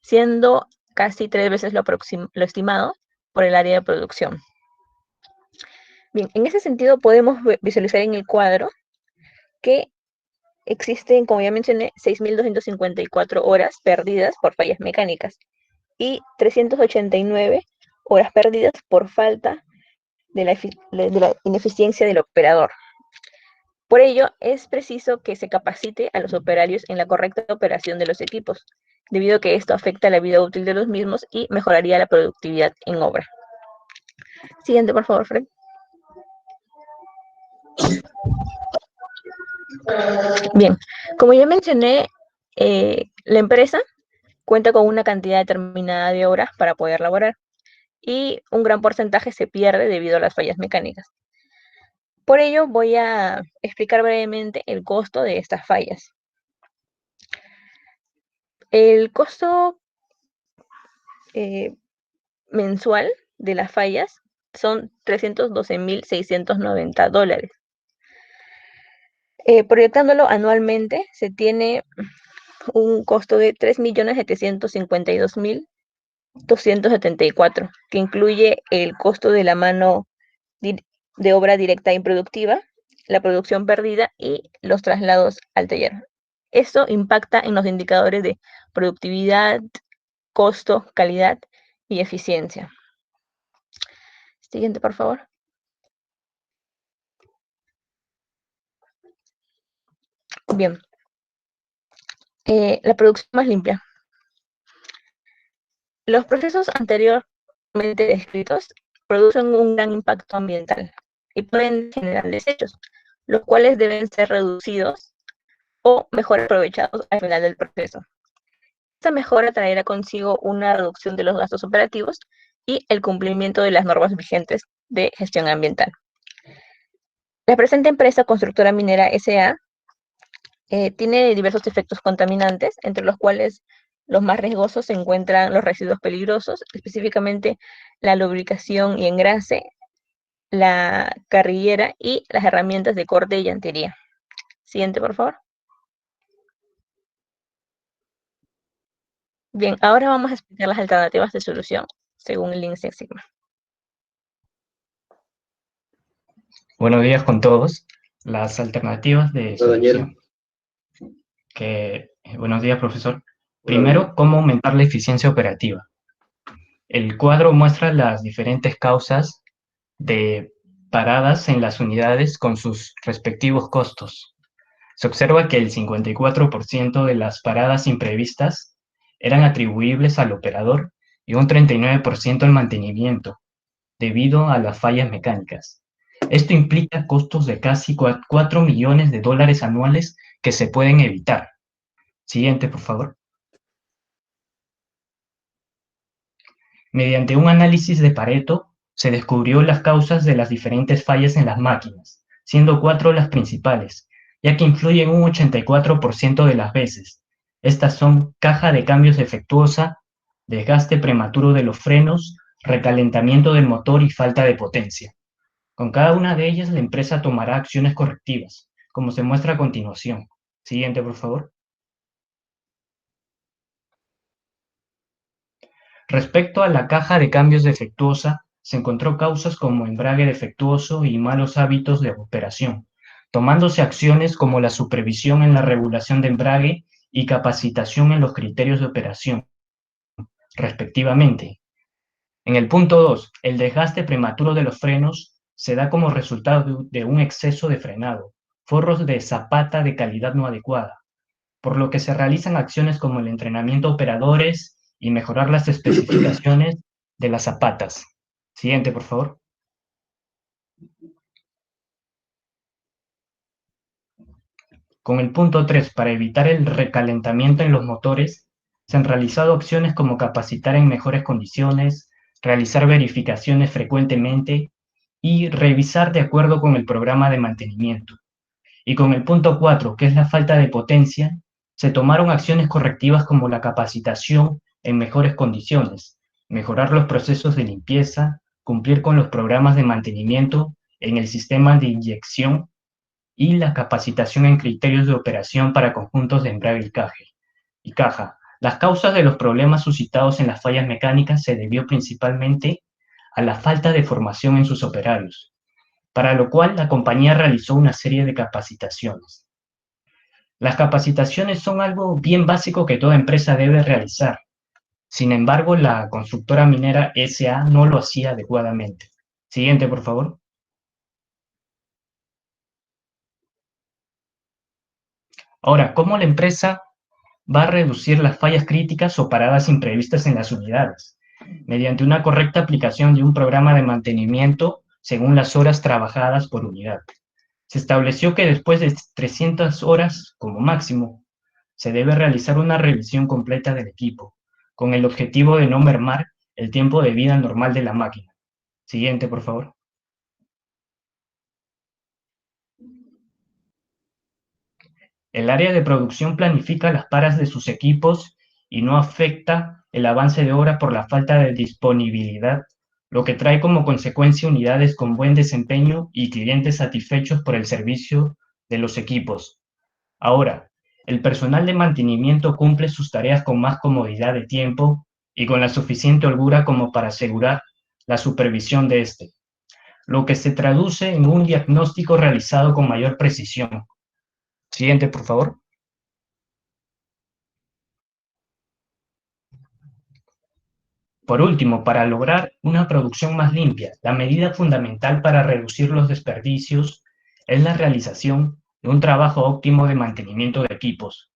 siendo casi 3 veces lo estimado por el área de producción. Bien, en ese sentido podemos visualizar en el cuadro que existen, como ya mencioné, 6.254 horas perdidas por fallas mecánicas y 389 horas perdidas por falta de la ineficiencia del operador. Por ello, es preciso que se capacite a los operarios en la correcta operación de los equipos, debido a que esto afecta la vida útil de los mismos y mejoraría la productividad en obra. Siguiente, por favor, Fred. Bien, como ya mencioné, la empresa cuenta con una cantidad determinada de horas para poder laborar y un gran porcentaje se pierde debido a las fallas mecánicas. Por ello, voy a explicar brevemente el costo de estas fallas. El costo mensual de las fallas son $312.690. Proyectándolo anualmente, se tiene un costo de $3.752.274, que incluye el costo de la mano de obra directa improductiva, la producción perdida y los traslados al taller. Esto impacta en los indicadores de productividad, costo, calidad y eficiencia. Siguiente, por favor. Bien. La producción más limpia. Los procesos anteriormente descritos producen un gran impacto ambiental y pueden generar desechos, los cuales deben ser reducidos o mejor aprovechados al final del proceso. Esta mejora traerá consigo una reducción de los gastos operativos y el cumplimiento de las normas vigentes de gestión ambiental. La presente empresa constructora minera S.A. Tiene diversos efectos contaminantes, entre los cuales los más riesgosos se encuentran los residuos peligrosos, específicamente la lubricación y engrase, la carrillera y las herramientas de corte y llantería. Siguiente, por favor. Bien, ahora vamos a explicar las alternativas de solución según el Lean Six Sigma. Buenos días con todos. Las alternativas de Hola, Daniel. solución. Buenos días, profesor. Primero, ¿cómo aumentar la eficiencia operativa? El cuadro muestra las diferentes causas de paradas en las unidades con sus respectivos costos. Se observa que el 54% de las paradas imprevistas eran atribuibles al operador y un 39% al mantenimiento, debido a las fallas mecánicas. Esto implica costos de casi $4 millones anuales que se pueden evitar. Siguiente, por favor. Mediante un análisis de Pareto, se descubrió las causas de las diferentes fallas en las máquinas, siendo 4 las principales, ya que influyen un 84% de las veces. Estas son caja de cambios defectuosa, desgaste prematuro de los frenos, recalentamiento del motor y falta de potencia. Con cada una de ellas, la empresa tomará acciones correctivas, como se muestra a continuación. Siguiente, por favor. Respecto a la caja de cambios defectuosa, se encontró causas como embrague defectuoso y malos hábitos de operación, tomándose acciones como la supervisión en la regulación de embrague y capacitación en los criterios de operación, respectivamente. En el punto 2, el desgaste prematuro de los frenos se da como resultado de un exceso de frenado, forros de zapata de calidad no adecuada, por lo que se realizan acciones como el entrenamiento a operadores y mejorar las especificaciones de las zapatas. Siguiente, por favor. Con el punto 3, para evitar el recalentamiento en los motores, se han realizado acciones como capacitar en mejores condiciones, realizar verificaciones frecuentemente y revisar de acuerdo con el programa de mantenimiento. Y con el punto 4, que es la falta de potencia, se tomaron acciones correctivas como la capacitación en mejores condiciones, mejorar los procesos de limpieza, cumplir con los programas de mantenimiento en el sistema de inyección y la capacitación en criterios de operación para conjuntos de embrague y caja. Las causas de los problemas suscitados en las fallas mecánicas se debió principalmente a la falta de formación en sus operarios, para lo cual la compañía realizó una serie de capacitaciones. Las capacitaciones son algo bien básico que toda empresa debe realizar. Sin embargo, la constructora minera SA no lo hacía adecuadamente. Siguiente, por favor. Ahora, ¿cómo la empresa va a reducir las fallas críticas o paradas imprevistas en las unidades? Mediante una correcta aplicación de un programa de mantenimiento según las horas trabajadas por unidad. Se estableció que después de 300 horas, como máximo, se debe realizar una revisión completa del equipo, con el objetivo de no mermar el tiempo de vida normal de la máquina. Siguiente, por favor. El área de producción planifica las paras de sus equipos y no afecta el avance de obra por la falta de disponibilidad, lo que trae como consecuencia unidades con buen desempeño y clientes satisfechos por el servicio de los equipos. Ahora, el personal de mantenimiento cumple sus tareas con más comodidad de tiempo y con la suficiente holgura como para asegurar la supervisión de este, lo que se traduce en un diagnóstico realizado con mayor precisión. Siguiente, por favor. Por último, para lograr una producción más limpia, la medida fundamental para reducir los desperdicios es la realización de un trabajo óptimo de mantenimiento de equipos.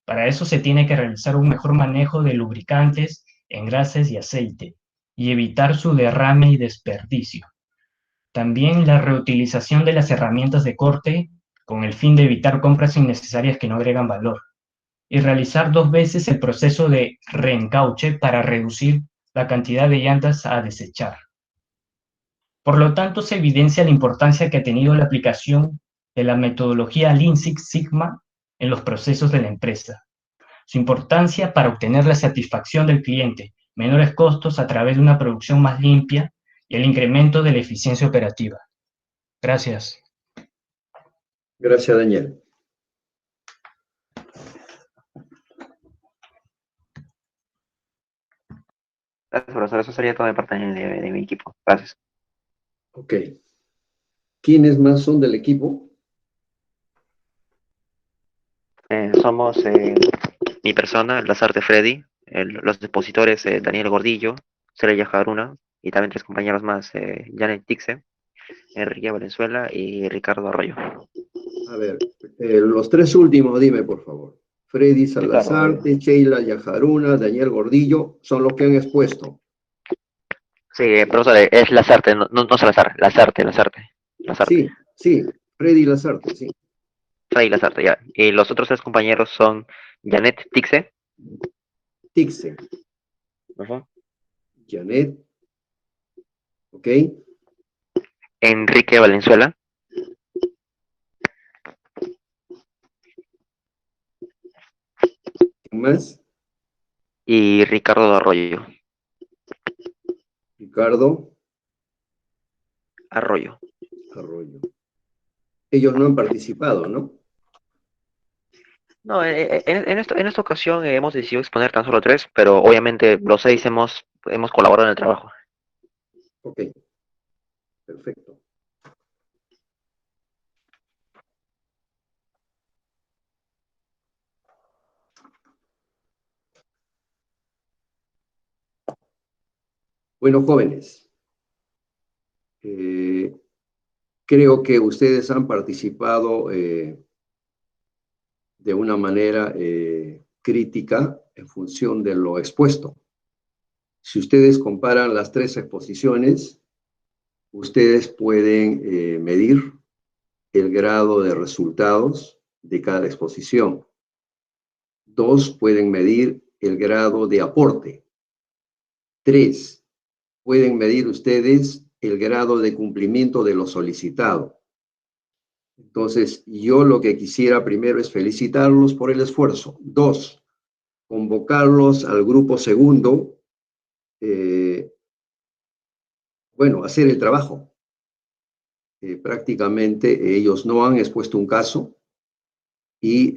Para eso se tiene que realizar un mejor manejo de lubricantes, engrases y aceite, y evitar su derrame y desperdicio. También la reutilización de las herramientas de corte con el fin de evitar compras innecesarias que no agregan valor, y realizar 2 veces el proceso de reencauche para reducir la cantidad de llantas a desechar. Por lo tanto, se evidencia la importancia que ha tenido la aplicación de la metodología Lean Six Sigma en los procesos de la empresa. Su importancia para obtener la satisfacción del cliente, menores costos a través de una producción más limpia y el incremento de la eficiencia operativa. Gracias. Gracias, Daniel. Gracias, profesor. Eso sería todo de parte de mi equipo. Gracias. Ok. ¿Quiénes más son del equipo? Somos mi persona, Lazarte Freddy, los expositores Daniel Gordillo, Celia Jaruna, y también 3 compañeros más, Janet Tixe, Enrique Valenzuela y Ricardo Arroyo. A ver, los 3 últimos, dime, por favor. Freddy Salazarte, Sheila Yajaruna, Daniel Gordillo, son los que han expuesto. Sí, profesor, es Lazarte, no Salazar, Lazarte. Sí, Freddy Lazarte, sí. Freddy Lazarte, ya. Y los otros 3 compañeros son Janet Tixe. Tixe. Janet. Ok. Enrique Valenzuela. ¿Quién más? Y Ricardo Arroyo. Ricardo Arroyo. Ellos no han participado, ¿no? No, en esta ocasión hemos decidido exponer tan solo 3, pero obviamente los 6 hemos hemos colaborado en el trabajo. Ok, perfecto. Bueno, jóvenes, creo que ustedes han participado de una manera crítica en función de lo expuesto. Si ustedes comparan las tres exposiciones, ustedes pueden medir el grado de resultados de cada exposición. 2, pueden medir el grado de aporte. 3, pueden medir ustedes el grado de cumplimiento de lo solicitado. Entonces, yo lo que quisiera primero es felicitarlos por el esfuerzo. 2, convocarlos al grupo segundo, bueno, hacer el trabajo. Prácticamente ellos no han expuesto un caso y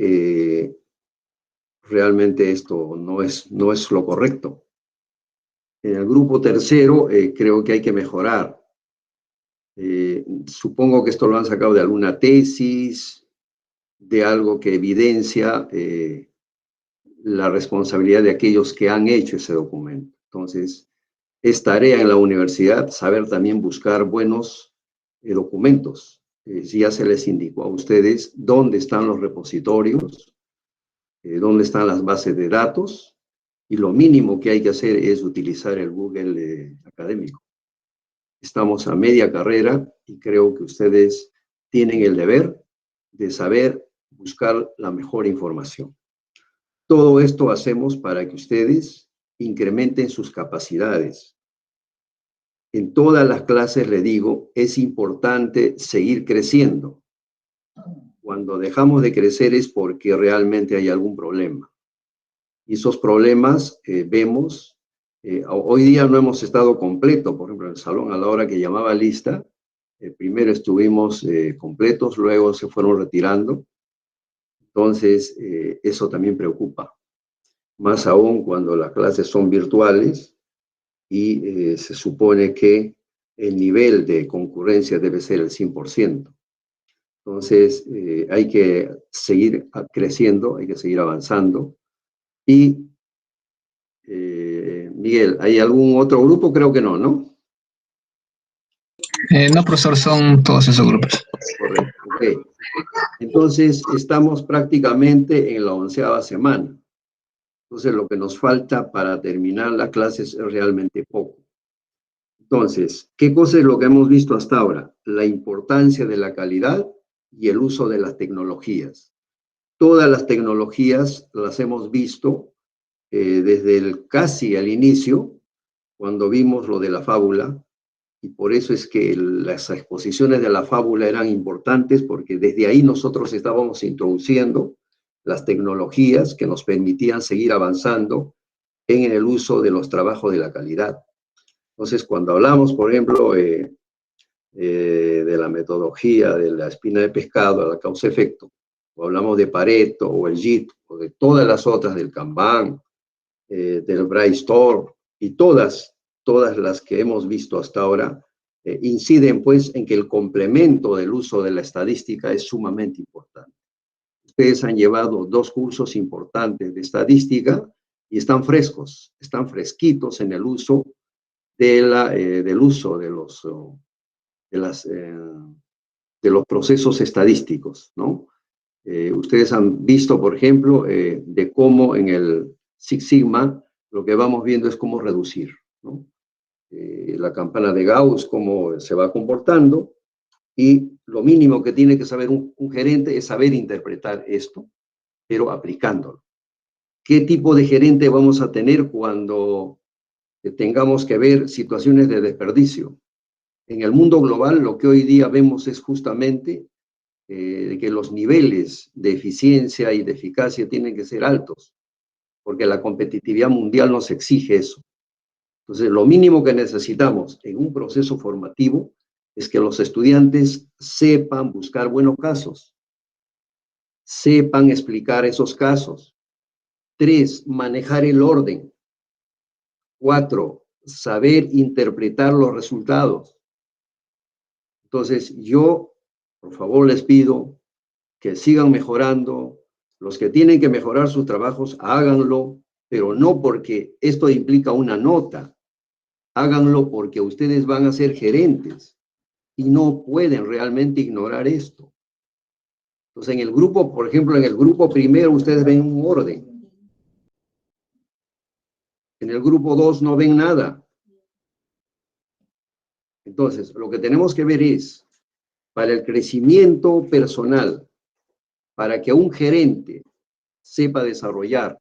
realmente esto no es lo correcto. En el grupo tercero creo que hay que mejorar. Supongo que esto lo han sacado de alguna tesis, de algo que evidencia la responsabilidad de aquellos que han hecho ese documento. Entonces, es tarea en la universidad saber también buscar buenos documentos. Ya se les indicó a ustedes dónde están los repositorios, dónde están las bases de datos, y lo mínimo que hay que hacer es utilizar el Google académico. Estamos a media carrera y creo que ustedes tienen el deber de saber buscar la mejor información. Todo esto hacemos para que ustedes incrementen sus capacidades. En todas las clases le digo, es importante seguir creciendo. Cuando dejamos de crecer es porque realmente hay algún problema. Y esos problemas vemos, hoy día no hemos estado completo, por ejemplo, en el salón a la hora que llamaba lista, primero estuvimos completos, luego se fueron retirando. Entonces, eso también preocupa. Más aún cuando las clases son virtuales y se supone que el nivel de concurrencia debe ser el 100%. Entonces, hay que seguir creciendo, hay que seguir avanzando. Y, Miguel, ¿hay algún otro grupo? Creo que no, ¿no? No, profesor, son todos esos grupos. Correcto, ok. Entonces, estamos prácticamente en la 11ª semana. Entonces, lo que nos falta para terminar las clases es realmente poco. Entonces, ¿qué cosa es lo que hemos visto hasta ahora? La importancia de la calidad y el uso de las tecnologías. Todas las tecnologías las hemos visto desde casi al inicio, cuando vimos lo de la fábula, y por eso es que las exposiciones de la fábula eran importantes, porque desde ahí nosotros estábamos introduciendo las tecnologías que nos permitían seguir avanzando en el uso de los trabajos de la calidad. Entonces, cuando hablamos, por ejemplo, de la metodología de la espina de pescado, la causa-efecto, o hablamos de Pareto, o el JIT, o de todas las otras, del Kanban, del Brainstorm, y todas las que hemos visto hasta ahora, inciden pues en que el complemento del uso de la estadística es sumamente importante. Ustedes han llevado 2 cursos importantes de estadística y están frescos, están fresquitos en el uso del uso de los procesos estadísticos, ¿no? Ustedes han visto, por ejemplo, de cómo en el Six Sigma lo que vamos viendo es cómo reducir, ¿no? La campana de Gauss, cómo se va comportando, y lo mínimo que tiene que saber un gerente es saber interpretar esto, pero aplicándolo. ¿Qué tipo de gerente vamos a tener cuando tengamos que ver situaciones de desperdicio? En el mundo global, lo que hoy día vemos es justamente de que los niveles de eficiencia y de eficacia tienen que ser altos, porque la competitividad mundial nos exige eso. Entonces, lo mínimo que necesitamos en un proceso formativo es que los estudiantes sepan buscar buenos casos, sepan explicar esos casos. 3, manejar el orden. 4, saber interpretar los resultados. Entonces, yo, por favor, les pido que sigan mejorando. Los que tienen que mejorar sus trabajos, háganlo, pero no porque esto implica una nota. Háganlo porque ustedes van a ser gerentes y no pueden realmente ignorar esto. Entonces, en el grupo, por ejemplo, en el grupo primero, ustedes ven un orden. En el grupo 2 no ven nada. Entonces, lo que tenemos que ver es, para el crecimiento personal, para que un gerente sepa desarrollar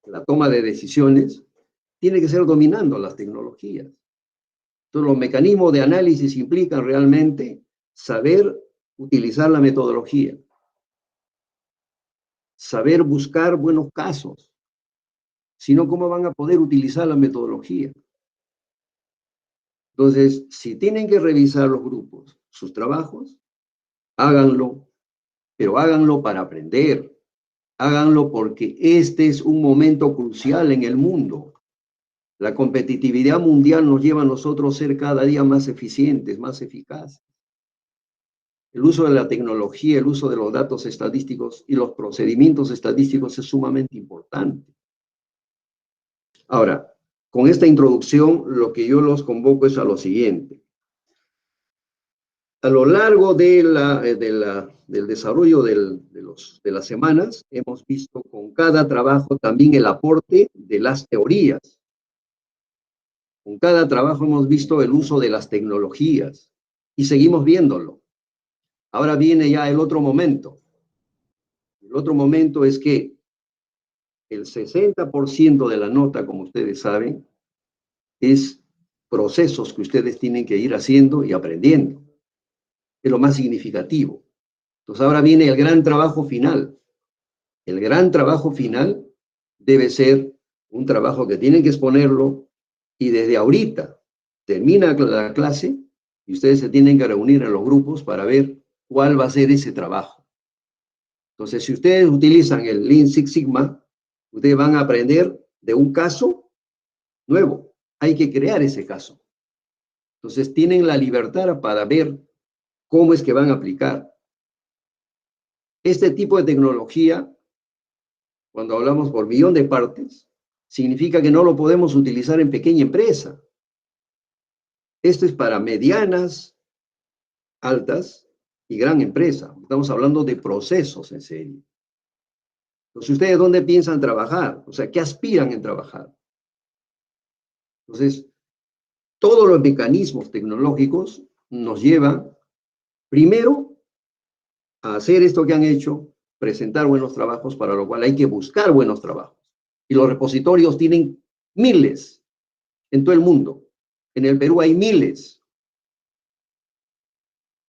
la toma de decisiones, tiene que ser dominando las tecnologías. Entonces, los mecanismos de análisis implican realmente saber utilizar la metodología, saber buscar buenos casos. Si no, ¿cómo van a poder utilizar la metodología? Entonces, si tienen que revisar los grupos, sus trabajos, háganlo, pero háganlo para aprender. Háganlo porque este es un momento crucial en el mundo. La competitividad mundial nos lleva a nosotros a ser cada día más eficientes, más eficaces. El uso de la tecnología, el uso de los datos estadísticos y los procedimientos estadísticos es sumamente importante. Ahora, con esta introducción, lo que yo los convoco es a lo siguiente. A lo largo del desarrollo de las semanas, hemos visto con cada trabajo también el aporte de las teorías. Con cada trabajo hemos visto el uso de las tecnologías y seguimos viéndolo. Ahora viene ya el otro momento. El otro momento es que el 60% de la nota, como ustedes saben, es procesos que ustedes tienen que ir haciendo y aprendiendo. Es lo más significativo. Entonces ahora viene el gran trabajo final. El gran trabajo final debe ser un trabajo que tienen que exponerlo y desde ahorita termina la clase y ustedes se tienen que reunir en los grupos para ver cuál va a ser ese trabajo. Entonces, si ustedes utilizan el Lean Six Sigma, ustedes van a aprender de un caso nuevo. Hay que crear ese caso. Entonces, tienen la libertad para ver cómo es que van a aplicar. Este tipo de tecnología, cuando hablamos por millón de partes, significa que no lo podemos utilizar en pequeña empresa. Esto es para medianas, altas y gran empresa. Estamos hablando de procesos en serio. Entonces, ¿ustedes dónde piensan trabajar? O sea, ¿qué aspiran en trabajar? Entonces, todos los mecanismos tecnológicos nos llevan, primero, a hacer esto que han hecho, presentar buenos trabajos, para lo cual hay que buscar buenos trabajos. Y los repositorios tienen miles en todo el mundo. En el Perú hay miles.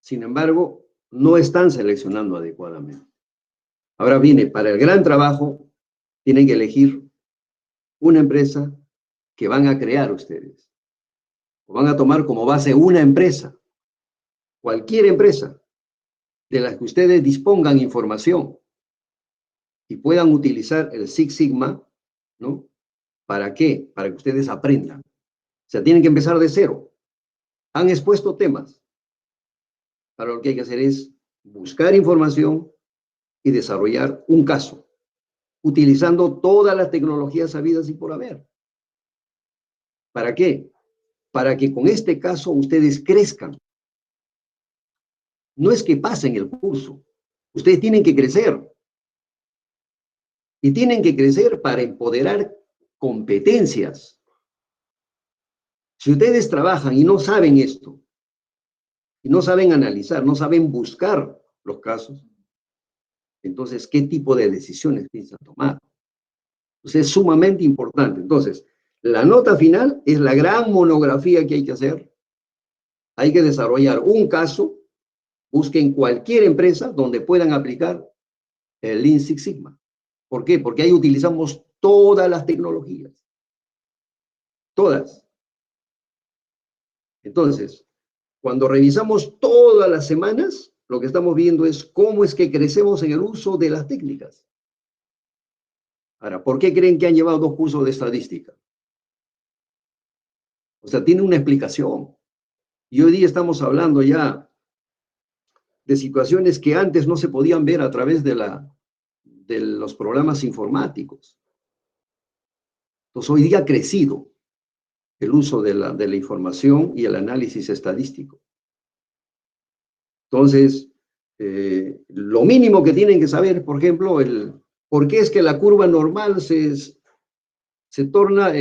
Sin embargo, no están seleccionando adecuadamente. Ahora viene, para el gran trabajo, tienen que elegir una empresa que van a crear ustedes. O van a tomar como base una empresa. Cualquier empresa de la que ustedes dispongan información y puedan utilizar el Six Sigma, ¿no? ¿Para qué? Para que ustedes aprendan. O sea, tienen que empezar de cero. Han expuesto temas. Ahora lo que hay que hacer es buscar información y desarrollar un caso, utilizando todas las tecnologías habidas y por haber. ¿Para qué? Para que con este caso ustedes crezcan. No es que pasen el curso. Ustedes tienen que crecer. Y tienen que crecer para empoderar competencias. Si ustedes trabajan y no saben esto, y no saben analizar, no saben buscar los casos, entonces, ¿qué tipo de decisiones piensan tomar? Entonces, es sumamente importante. Entonces, la nota final es la gran monografía que hay que hacer. Hay que desarrollar un caso, busquen cualquier empresa donde puedan aplicar el Lean Six Sigma. ¿Por qué? Porque ahí utilizamos todas las tecnologías. Todas. Entonces, cuando revisamos todas las semanas, lo que estamos viendo es cómo es que crecemos en el uso de las técnicas. Ahora, ¿por qué creen que han llevado 2 cursos de estadística? O sea, tiene una explicación. Y hoy día estamos hablando ya de situaciones que antes no se podían ver a través de los programas informáticos. Entonces, hoy día ha crecido el uso de la información y el análisis estadístico. Entonces, lo mínimo que tienen que saber, por ejemplo, por qué es que la curva normal se torna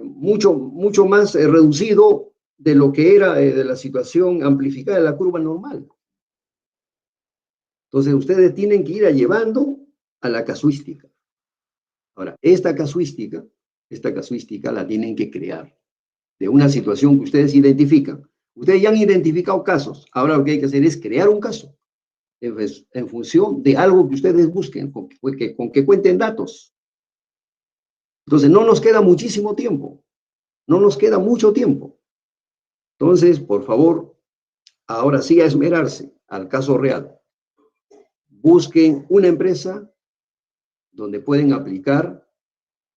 mucho más reducido de lo que era de la situación amplificada de la curva normal. Entonces, ustedes tienen que ir llevando a la casuística. Ahora, esta casuística la tienen que crear de una situación que ustedes identifican. Ustedes ya han identificado casos. Ahora lo que hay que hacer es crear un caso en función de algo que ustedes busquen, con que cuenten datos. Entonces, no nos queda muchísimo tiempo. No nos queda mucho tiempo. Entonces, por favor, ahora sí a esmerarse al caso real. Busquen una empresa donde pueden aplicar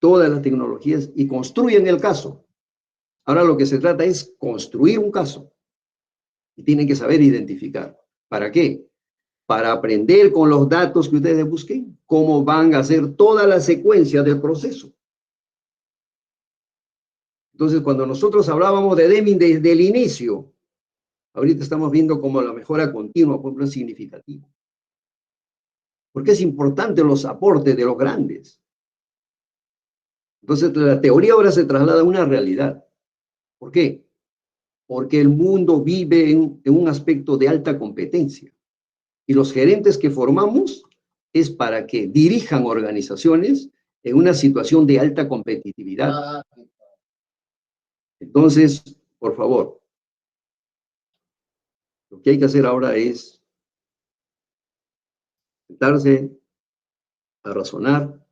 todas las tecnologías y construyen el caso. Ahora lo que se trata es construir un caso. Y tienen que saber identificar. ¿Para qué? Para aprender con los datos que ustedes busquen cómo van a hacer toda la secuencia del proceso. Entonces, cuando nosotros hablábamos de Deming desde el inicio, ahorita estamos viendo como la mejora continua, por ejemplo, es significativo. Porque es importante los aportes de los grandes. Entonces, la teoría ahora se traslada a una realidad. ¿Por qué? Porque el mundo vive en un aspecto de alta competencia. Y los gerentes que formamos es para que dirijan organizaciones en una situación de alta competitividad. Entonces, por favor, lo que hay que hacer ahora es sentarse a razonar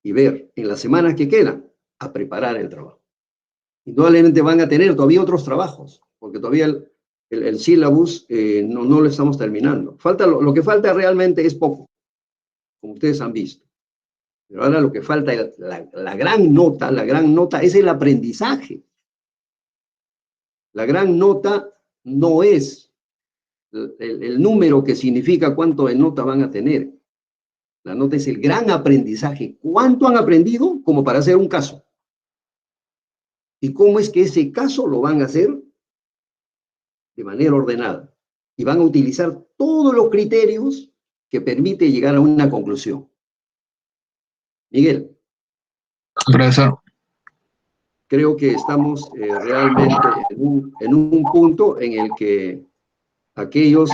y ver en las semanas que quedan a preparar el trabajo. Indudablemente van a tener todavía otros trabajos, porque todavía el sílabus no lo estamos terminando. Lo que falta realmente es poco, como ustedes han visto. Pero ahora lo que falta, la gran nota es el aprendizaje. La gran nota no es el número que significa cuánto de nota van a tener. La nota es el gran aprendizaje. ¿Cuánto han aprendido como para hacer un caso? ¿Y cómo es que ese caso lo van a hacer de manera ordenada? Y van a utilizar todos los criterios que permiten llegar a una conclusión. Miguel. Profesor. Creo que estamos realmente en un punto en el que aquellos